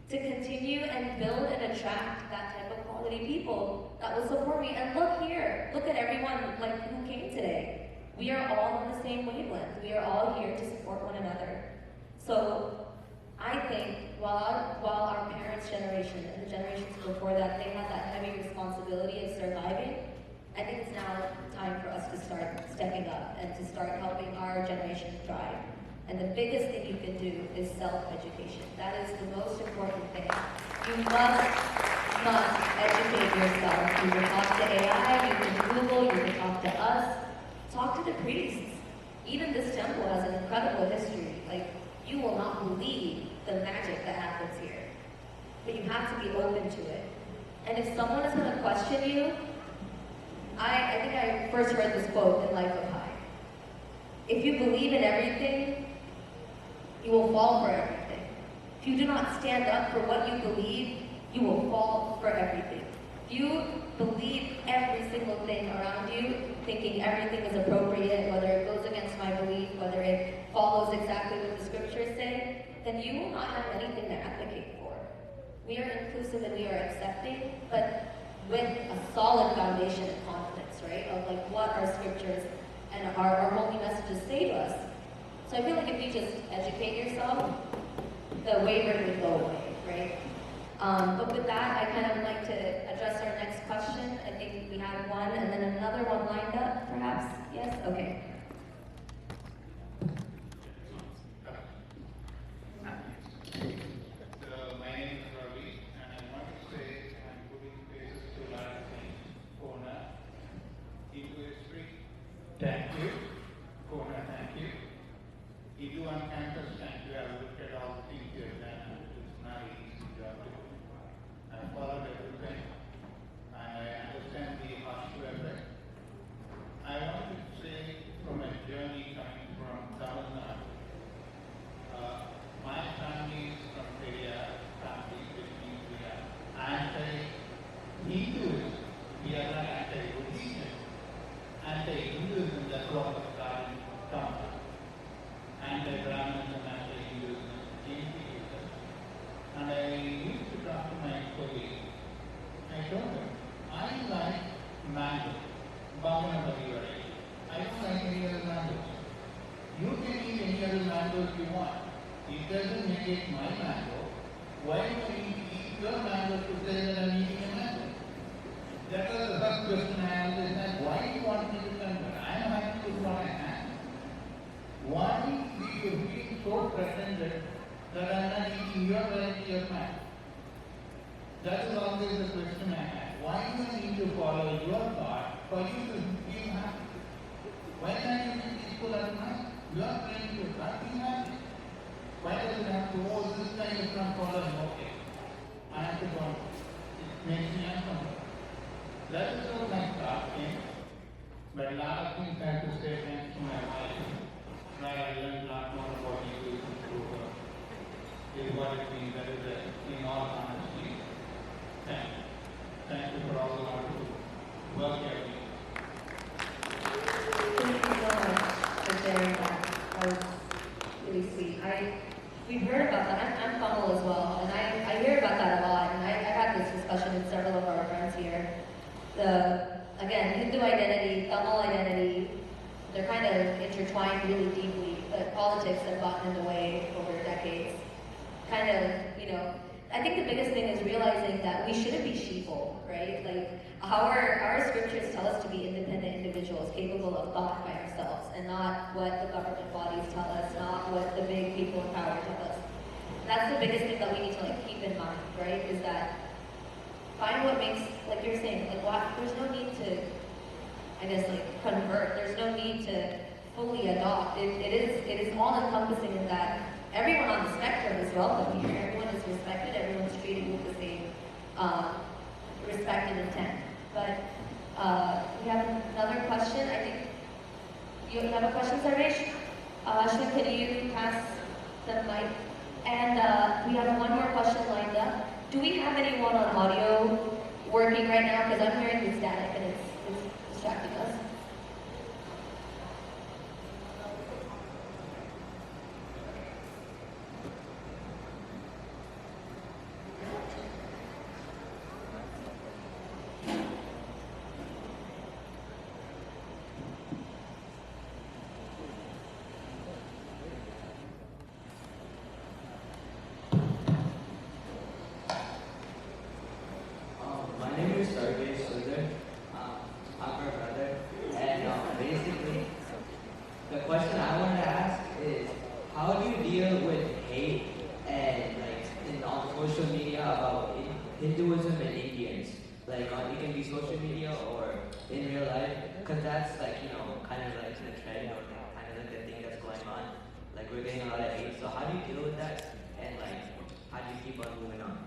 Speaker 1: to continue and build and attract that type of quality people that will support me. And look here, look at everyone like who came today. We are all on the same wavelength. We are all here to support one another. So I think while our parents' generation and the generations before that, they had that heavy responsibility of surviving, I think it's now time for us to start stepping up and to start helping our generation thrive. And the biggest thing you can do is self-education. That is the most important thing. You must educate yourself. You can talk to AI, you can Google, you can talk to us, talk to the priests. Even this temple has an incredible history. Like, you will not believe the magic that happens here. But you have to be open to it. And if someone is going to question you, I think I first read this quote in Life of Pi. If you believe in everything, you will fall for everything. If you do not stand up for what you believe, you will fall for everything. If you believe every single thing around you, thinking everything is appropriate, whether it goes against my belief, whether it follows exactly what the scriptures say, then you will not have anything to advocate for. We are inclusive and we are accepting, but with a solid foundation of confidence, right? Of like what our scriptures and our holy messages say to us. So I feel like if you just educate yourself, the wavering would go away, right? But with that, I kind of like to address our next question. I think we have one and then another one lined up, perhaps? Yes? Okay.
Speaker 8: So my name is Ravi, and I want to say I'm putting faces to a lot of things. Kona, Hindu history, thank you. Kona, thank you. Hindu on campus, thank you. I've looked at all the things you have done, and it's not an easy job to do. I followed everything, and I understand the hostile effect. I want to say from a journey coming from Tamil Nadu, my family is from Peria family, which means we are anti-Hinduism. We are not anti-Buddhism. Anti-Hinduism, that's what the garden comes from. Anti-Brahmanism, anti-Hinduism, anti-Hinduism. And I used to talk to my colleague. I told him, I like mango, Banganapati variety. I don't like any other mangoes. You can eat any other mangoes you want. It doesn't negate my mango. Why do I need to eat your mango to say that I'm eating a mango? That was the first question I always had. Why do you want me to convert? I am happy with what I have. Why do you feel so pretended that I'm not eating your variety of mango? That is always the question I had. Why do I need to follow your thought for you to feel happy? Why can't you be peaceful at night? You are praying to God, be happy. Why does it have to, oh, this guy is not following, okay. I have to go. It makes me uncomfortable. That is how my thought came. But a lot of things I have to say thanks to my wife. I learned a lot more about you through her. Is what it means, that is in all honesty. Thank you. Thank you for all the wonderful work you have done.
Speaker 1: Thank you so much for sharing that. That was really sweet. We've heard about that. I'm Kamal as well, and I hear intertwined really deeply, but politics have gotten in the way over decades. Kind of, you know, I think the biggest thing is realizing that we shouldn't be sheeple, right? Like, our scriptures tell us to be independent individuals, capable of thought by ourselves, and not what the government bodies tell us, not what the big people in power tell us. That's the biggest thing that we need to like keep in mind, right? Is that find what makes, like you're saying, like there's no need to, I guess, like convert. There's no need to fully adopt. It is all encompassing in that everyone on the spectrum is welcome here. Everyone is respected. Everyone's treated with the same respect and intent. But we have another question. I think you have a question, Sarvesh? Ashwin, can you pass the mic? And we have one more question lined up. Do we have anyone on audio working right now? Because I'm hearing the static and it's distracting us.
Speaker 9: Hinduism and Indians, like it can be social media or in real life, because that's like, you know, kind of like the trend or kind of like the thing that's going on. Like we're getting a lot of hate. So how do you deal with that? And like, how do you keep on moving on?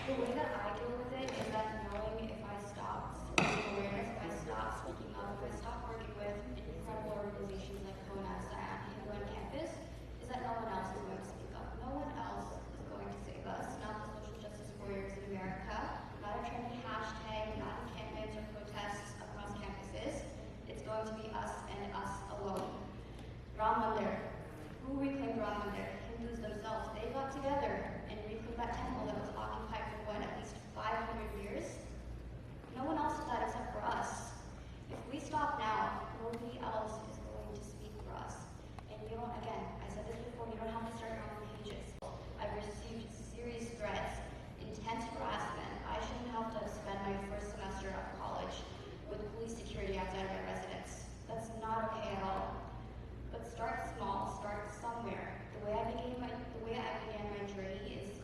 Speaker 4: The way that I deal with it is that knowing if I stop speaking awareness, if I stop speaking up, if I stop working with incredible organizations like CONAS and on campus, is that no one else is going to speak up. No one else is going to save us, not the social justice warriors in America, not a trendy hashtag, not encampments or protests across campuses. It's going to be us and us alone. Ram Mandir. Who reclaimed Ram Mandir? Hindus themselves. They got together and reclaimed that temple that was occupied for what, at least 500 years? No one else did that except for us. If we stop now, nobody else is going to speak for us. And you don't, again, I said this before, you don't have to start your own pages. I've received serious threats, intense harassment. I shouldn't have to spend my first semester of college with police security outside of my residence. That's not okay at all. But start small, start somewhere. The way I began my journey is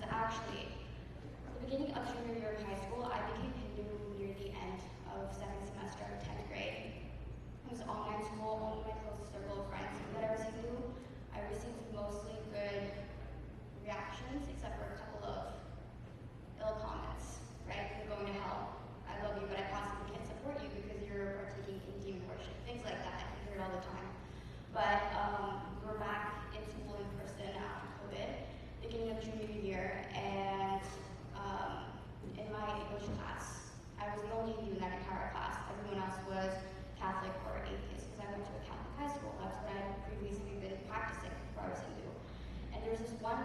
Speaker 4: actually the beginning of junior year in high school. I became Hindu near the end of second semester of 10th grade. It was online school, only my close circle of friends knew that I was Hindu. I received mostly good reactions, except for a couple of ill comments, right? You're going to hell. I love you, but I possibly can't support you because you're partaking in demon worship. Things like that. I hear it all the time. But we're back in school in person after COVID, beginning of junior year, and in my English class, I was the only Hindu in that entire class. Everyone else was Catholic or atheist, because I went to a Catholic high school. That's what I had previously been practicing before I was Hindu. And there was this one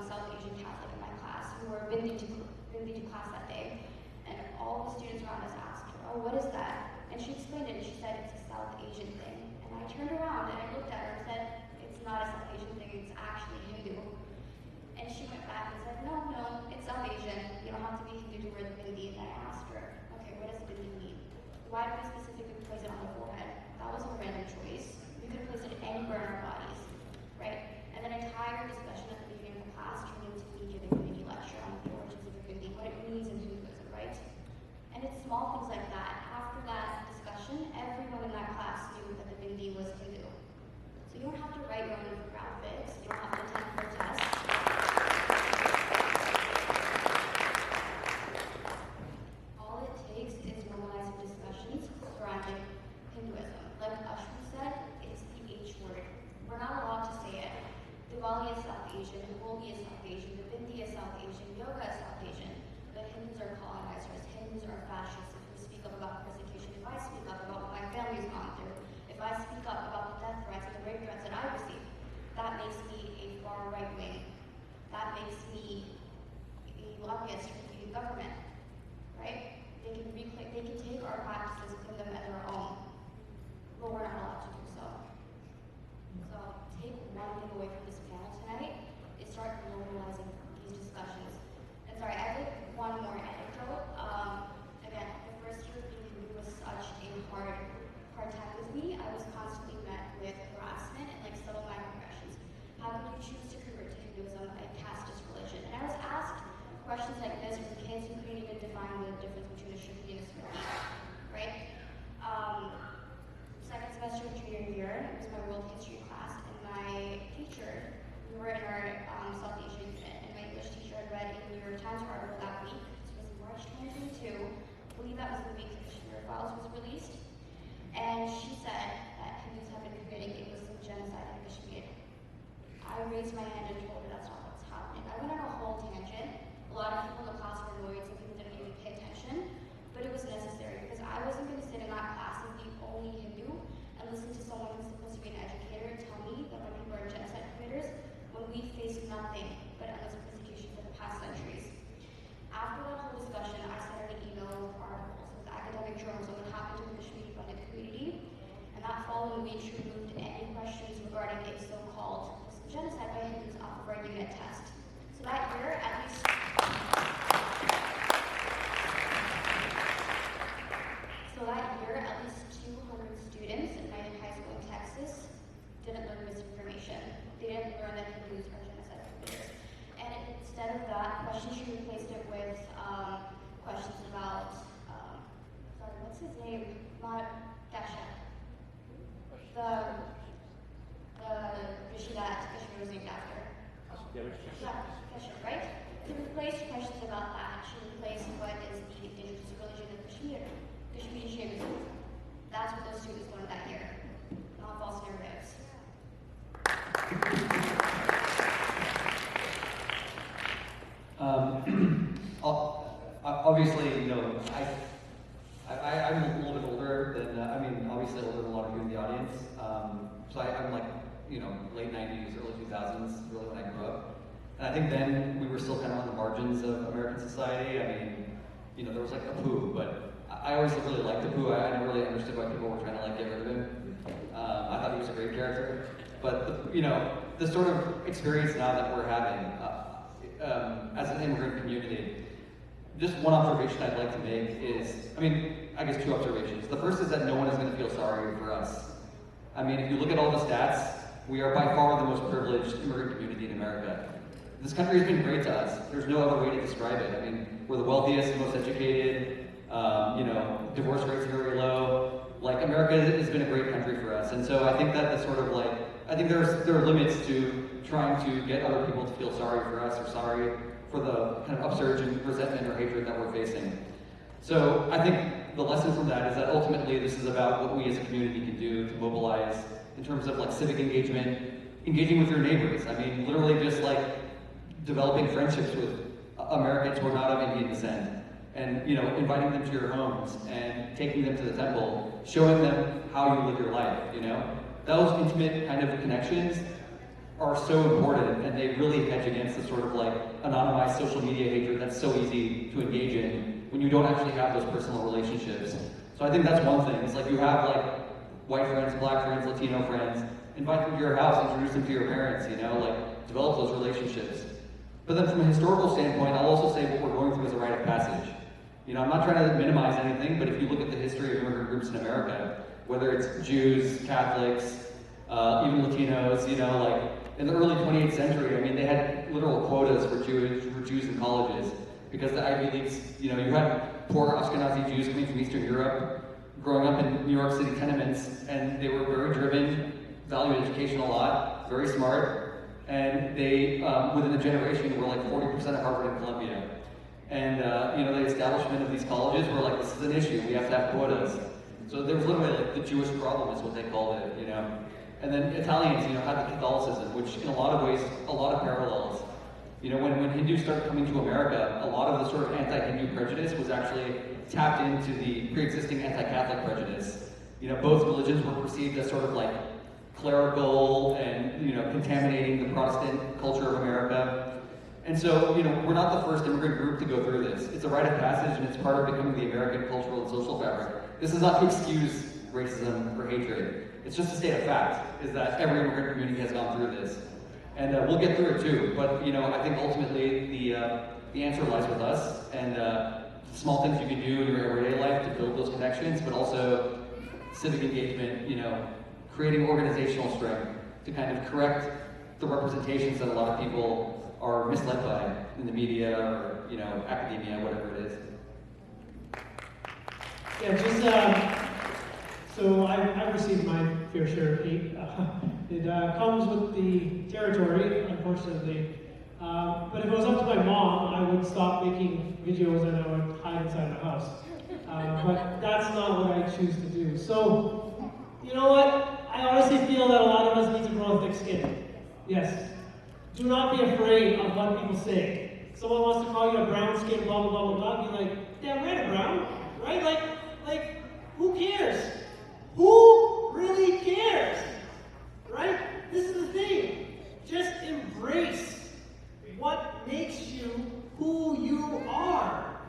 Speaker 4: South Asian Catholic in my class who wore bindi to class that day, and all the students around us asked her, "Oh, what is that?" And she explained it, and she said, "It's a South Asian thing." And I turned around and I looked at her and said, "It's not a South Asian thing, it's actually Hindu." And she went back and said, "No, it's South Asian. You don't have to be Hindu to wear the bindi." And I asked her, "Okay, what does bindi mean? Why do we specifically place it on the forehead?" That was a random choice. We could place it anywhere in our bodies, right? And that entire discussion at the beginning of the class turned into me giving a mini lecture on the origins of the bindi, what it means in Hinduism, right? And it's small things like that. After that discussion, everyone in that class knew that the bindi was Hindu. So you don't have to write your own infographics. You don't have to attend protests. All it takes is normalizing discussions surrounding Hinduism. Like Ashwin said, it's the H word. We're not allowed to say it. Diwali is South Asian, Holi is South Asian, the bindi is South Asian, yoga is South Asian. But Hindus are colonizers. Hindus are fascists. If we speak up about persecution, if I speak up about what my family's gone through, if I speak up about the death threats and the rape threats that I received, that makes me a not Dasha. The rishi that Kashmir was named after. Yeah, Kashmir, right? To replace questions about that, she replaced what is the indigenous religion of Kashmir, Kashmiri shamanism. That's what those students learned that year, not false narratives.
Speaker 3: Obviously, you know, I'm a little bit older than, obviously older than a lot of you in the audience. So I'm like, you know, late 90s, early 2000s, really when I grew up. And I think then we were still kind of on the margins of American society. I mean, you know, there was like a poo, but I always really liked the poo. I never really understood why people were trying to like get rid of him. I thought he was a great character. But, you know, the sort of experience now that we're having as an immigrant community, just one observation I'd like to make is, I guess two observations. The first is that no one is going to feel sorry for us. I mean, if you look at all the stats, we are by far the most privileged immigrant community in America. This country has been great to us. There's no other way to describe it. I mean, we're the wealthiest, most educated, you know, divorce rates are very low. Like, America has been a great country for us. And so I think that the sort of like, I think there are limits to trying to get other people to feel sorry for us or sorry for the kind of upsurge in resentment or hatred that we're facing. So I think the lesson from that is that ultimately this is about what we as a community can do to mobilize in terms of like civic engagement, engaging with your neighbors. I mean, literally just like developing friendships with Americans who are not of Indian descent, and, you know, inviting them to your homes and taking them to the temple, showing them how you live your life, you know? Those intimate kind of connections are so important, and they really hedge against the sort of like anonymized social media hatred that's so easy to engage in when you don't actually have those personal relationships. So I think that's one thing. It's like you have like white friends, black friends, Latino friends, invite them to your house, introduce them to your parents, you know, like develop those relationships. But then from a historical standpoint, I'll also say what we're going through is a rite of passage. You know, I'm not trying to minimize anything, but if you look at the history of immigrant groups in America, whether it's Jews, Catholics, even Latinos, you know, like in the early 28th century, I mean, they had literal quotas for Jews in colleges because the Ivy Leagues, you know, you had poor Ashkenazi Jews coming from Eastern Europe, growing up in New York City tenements, and they were very driven, valued education a lot, very smart, and they, within a generation, were like 40% of Harvard and Columbia. And, you know, the establishment of these colleges were like, this is an issue, we have to have quotas. So there was literally like the Jewish problem is what they called it, you know. And then Italians, you know, had the Catholicism, which in a lot of ways, a lot of parallels. You know, when Hindus started coming to America, a lot of the sort of anti-Hindu prejudice was actually tapped into the pre-existing anti-Catholic prejudice. You know, both religions were perceived as sort of like clerical and, you know, contaminating the Protestant culture of America. And so, you know, we're not the first immigrant group to go through this. It's a rite of passage, and it's part of becoming the American cultural and social fabric. This is not to excuse racism or hatred. It's just a state of fact, is that every immigrant community has gone through this. And we'll get through it too, but, you know, I think ultimately the answer lies with us, and small things you can do in your everyday life to build those connections, but also civic engagement, you know, creating organizational strength to kind of correct the representations that a lot of people are misled by in the media or, you know, academia, whatever it is.
Speaker 6: Yeah, just, so I've received my fair share of hate. It comes with the territory, unfortunately. But if it was up to my mom, I would stop making videos and I would hide inside the house. But that's not what I choose to do. So, you know what? I honestly feel that a lot of us need to grow a thick skin. Yes. Do not be afraid of what people say. Someone wants to call you a brown skin, blah, blah, blah, blah, blah. Be like, damn red or brown, right? Like, who cares? Who really cares? Right? This is the thing. Just embrace what makes you who you are.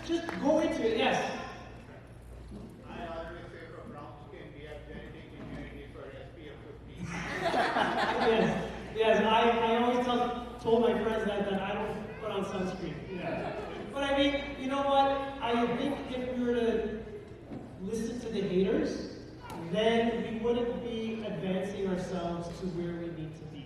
Speaker 6: Just go into it. Yes.
Speaker 8: I always say for brown skin, we have genetic immunity for SPF 50.
Speaker 6: Yes, I always told my friends that I don't put on sunscreen. Yeah. But I mean, you know what? I think if we were to listen to the haters, then we wouldn't be advancing ourselves to where we need to be.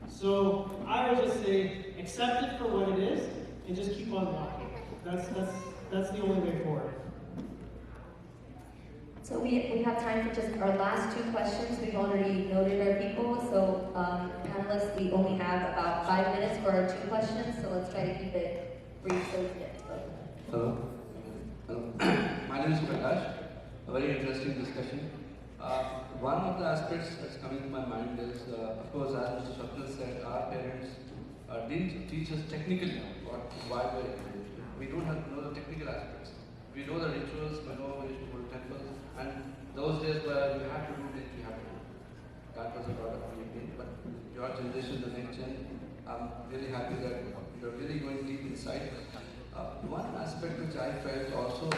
Speaker 6: So I would just say, accept it for what it is, and just keep on walking. That's the only way forward.
Speaker 1: So we have time for just our last 2 questions. We've already noted our people. So panelists, we only have about 5 minutes for our 2 questions. So let's try to keep it brief so we can get to it.
Speaker 10: Hello. Hello. My name is Prakash. A very interesting discussion. One of the aspects that's coming to my mind is, of course, as Mr. Swapnil said, our parents didn't teach us technically why we don't have to know the technical aspects. We know the rituals, we know we used to go to temples, and those days where you have to do this, you have to do. That was a lot of me, but your generation, the next gen, I'm really happy that you're really going deep inside. One aspect which I felt also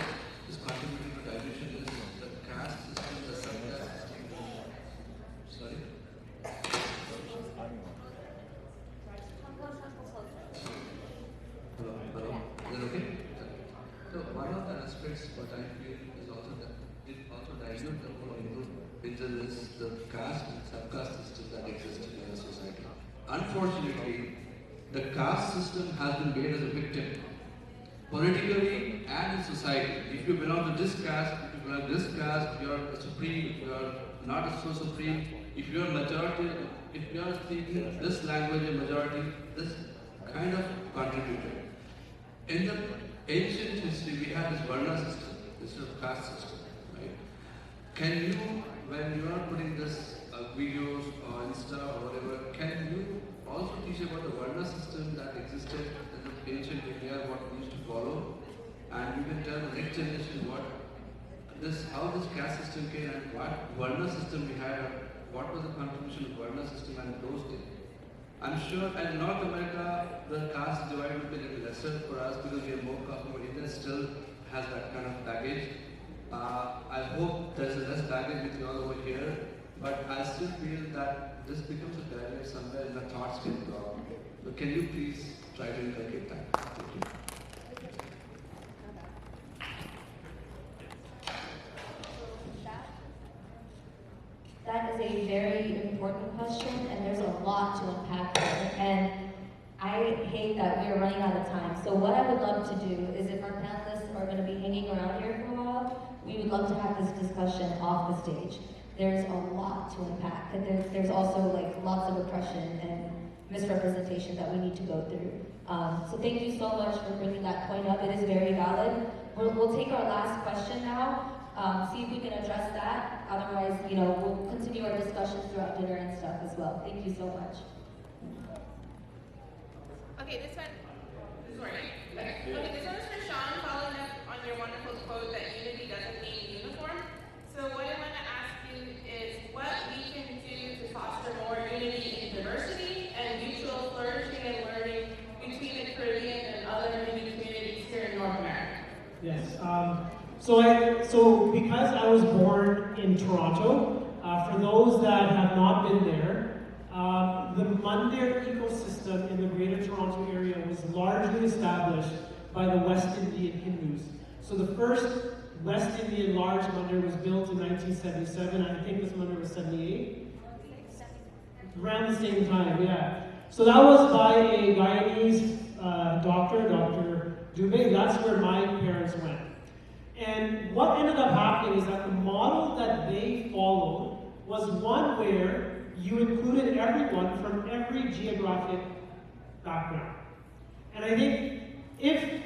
Speaker 10: is contributing to dilution is the caste system, the sub-caste system. Sorry? Hello? Hello? Is that okay? So one of the aspects what I feel is also that it also dilute the whole into this the caste and sub-caste system that exists in our society. Unfortunately, the caste system has been made as a victim. Politically and in society. If you belong to this caste, if you belong to this caste, you are a supreme, you are not so supreme. If you are majority, if you are speaking this language, a majority, this kind of contributor. In the ancient history, we have this Varna system, this is a caste system, right? Can you, when you are putting this videos or Insta or whatever, can you also teach about the Varna system that existed in the ancient India, what we used to follow, and you can tell the next generation how this caste system came and what Varna system we had, what was the contribution of Varna system and those days. I'm sure in North America, the caste divide would be a little lesser for us because we are more cosmopolitan. India still has that kind of baggage. I hope there's less baggage with you all over here, but I still feel that this becomes a barrier somewhere in the thoughts get blocked. So can you please try to inculcate that? Thank you.
Speaker 1: That is a very important question, and there's a lot to unpack there. And I hate that we are running out of time. So what I would love to do is, if our panelists are going to be hanging around here for a while, we would love to have this discussion off the stage. There's a lot to unpack, and there's also like lots of oppression and misrepresentation that we need to go through. So thank you so much for bringing that point up. It is very valid. We'll take our last question now. See if we can address that. Otherwise, we'll continue our discussions throughout dinner and stuff as well. Thank you so much.
Speaker 11: Okay, this one is for Sean, following up on your wonderful quote that unity doesn't mean uniform. So what I want to ask you is what we can do to foster more unity in diversity and mutual flourishing and learning between the Caribbean and other Indian communities here in North America.
Speaker 6: Yes. So because I was born in Toronto, for those that have not been there, the Mandir ecosystem in the Greater Toronto area was largely established by the West Indian Hindus. So the first West Indian large Mandir was built in 1977. I think this Mandir was 78. Around the same time, yeah. So that was by a Guyanese doctor, Dr. Dubé. That's where my parents went. And what ended up happening is that the model that they followed was one where you included everyone from every geographic background. And I think if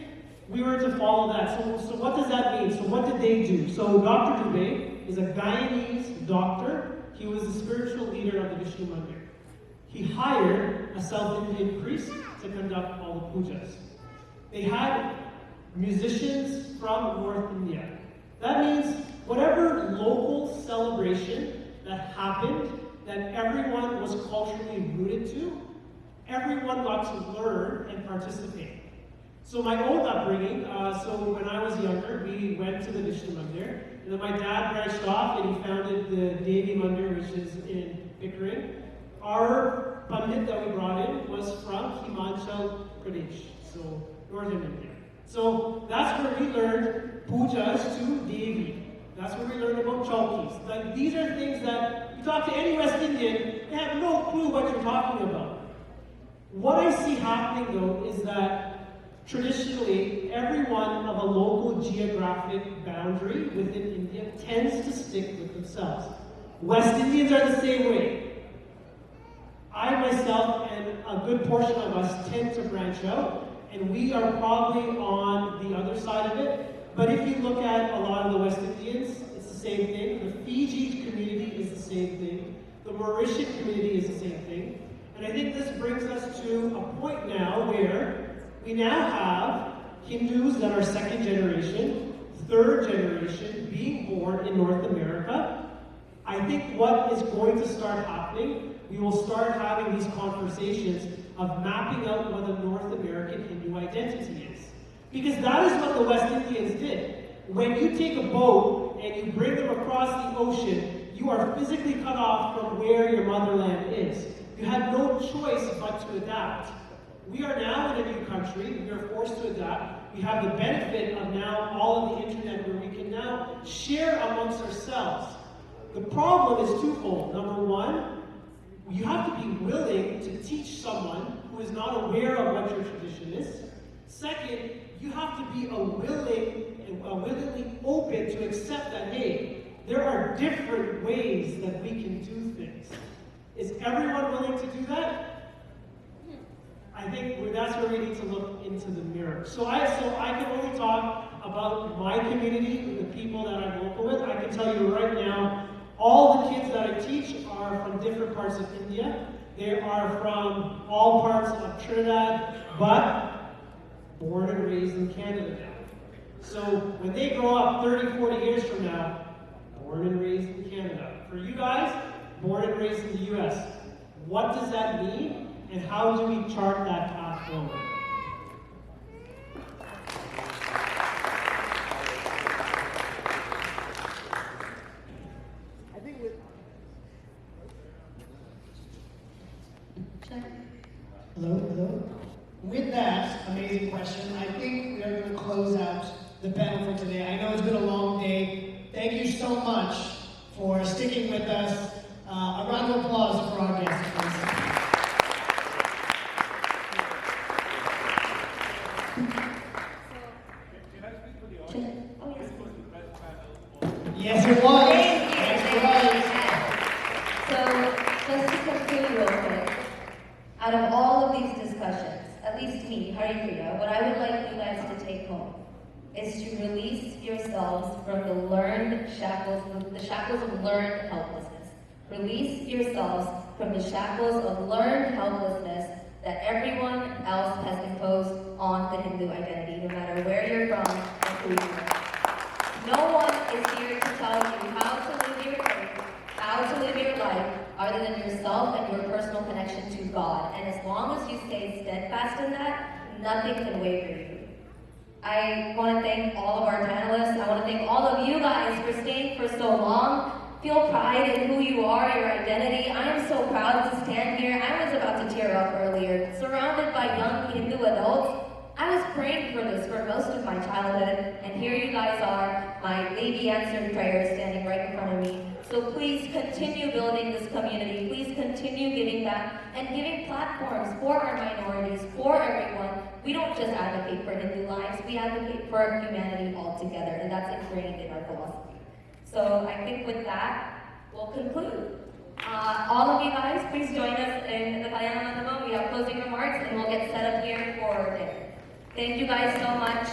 Speaker 6: we were to follow that, so what does that mean? So what did they do? So Dr. Dubé is a Guyanese doctor. He was the spiritual leader of the Vishnu Mandir. He hired a South Indian priest to conduct all the pujas. They had musicians from North India. That means whatever local celebration that happened that everyone was culturally rooted to, everyone got to learn and participate. So my own upbringing, so when I was younger, we went to the Vishnu Mandir, and then my dad branched off and he founded the Devi Mandir, which is in Pickering. Our Pandit that we brought in was from Himachal Pradesh, so northern India. So that's where we learned pujas to Devi. That's where we learned about chowkis. Like, these are things that you talk to any West Indian, they have no clue what you're talking about. What I see happening though is that Traditionally, everyone of a local geographic boundary within India tends to stick with themselves. West Indians are the same way. I myself and a good portion of us tend to branch out, and we are probably on the other side of it. But if you look at a lot of the West Indians, it's the same thing. The Fiji community is the same thing. The Mauritian community is the same thing. And I think this brings us to a point now where we now have Hindus that are second generation, third generation, being born in North America. I think what is going to start happening, we will start having these conversations of mapping out what the North American Hindu identity is. Because that is what the West Indians did. When you take a boat and you bring them across the ocean, you are physically cut off from where your motherland is. You have no choice but to adapt. We are now in a new country. We are forced to adapt. We have the benefit of now all of the internet where we can now share amongst ourselves. The problem is twofold. Number one, you have to be willing to teach someone who is not aware of what your tradition is. Second, you have to be willingly open to accept that, hey, there are different ways that we can do things. Is everyone willing to do that? I think that's where we need to look into the mirror. So I can only talk about my community, the people that I'm local with. I can tell you right now, all the kids that I teach are from different parts of India. They are from all parts of Trinidad, but born and raised in Canada now. So when they grow up 30, 40 years from now, born and raised in Canada. For you guys, born and raised in the US. What does that mean? And how do we chart that path forward?
Speaker 2: I think with hello. With that amazing question, I think we are going to close out the panel for today. I know it's been a long day. Thank you so much for sticking with us. A round of applause for our guests, please. Yes, it was.
Speaker 1: So, just to conclude real quick, out of all of these discussions, at least me, Haripriya, what I would like you guys to take home is to release yourselves from the shackles of learned helplessness. Release yourselves from the shackles of learned helplessness that everyone else has imposed on the Hindu identity, no matter where you're from and who you are. No one is here to tell you how to live your faith, how to live your life, other than yourself and your personal connection to God. And as long as you stay steadfast in that, nothing can waver you. I want to thank all of our panelists. I want to thank all of you guys for staying for so long. Feel pride in who you are, your identity. I am so proud to stand here. I was about to tear up earlier, surrounded by young Hindu adults. I was praying for this for most of my childhood, and here you guys are, my baby answered prayers standing right in front of me. So please continue building this community. Please continue giving back and giving platforms for our minorities, for everyone. We don't just advocate for Hindu lives, we advocate for humanity altogether, and that's ingrained in our philosophy. So I think with that, we'll conclude. All of you guys, please join us in the Kalyanamandapam. We have closing remarks, and we'll get set up here for dinner. Thank you guys so much.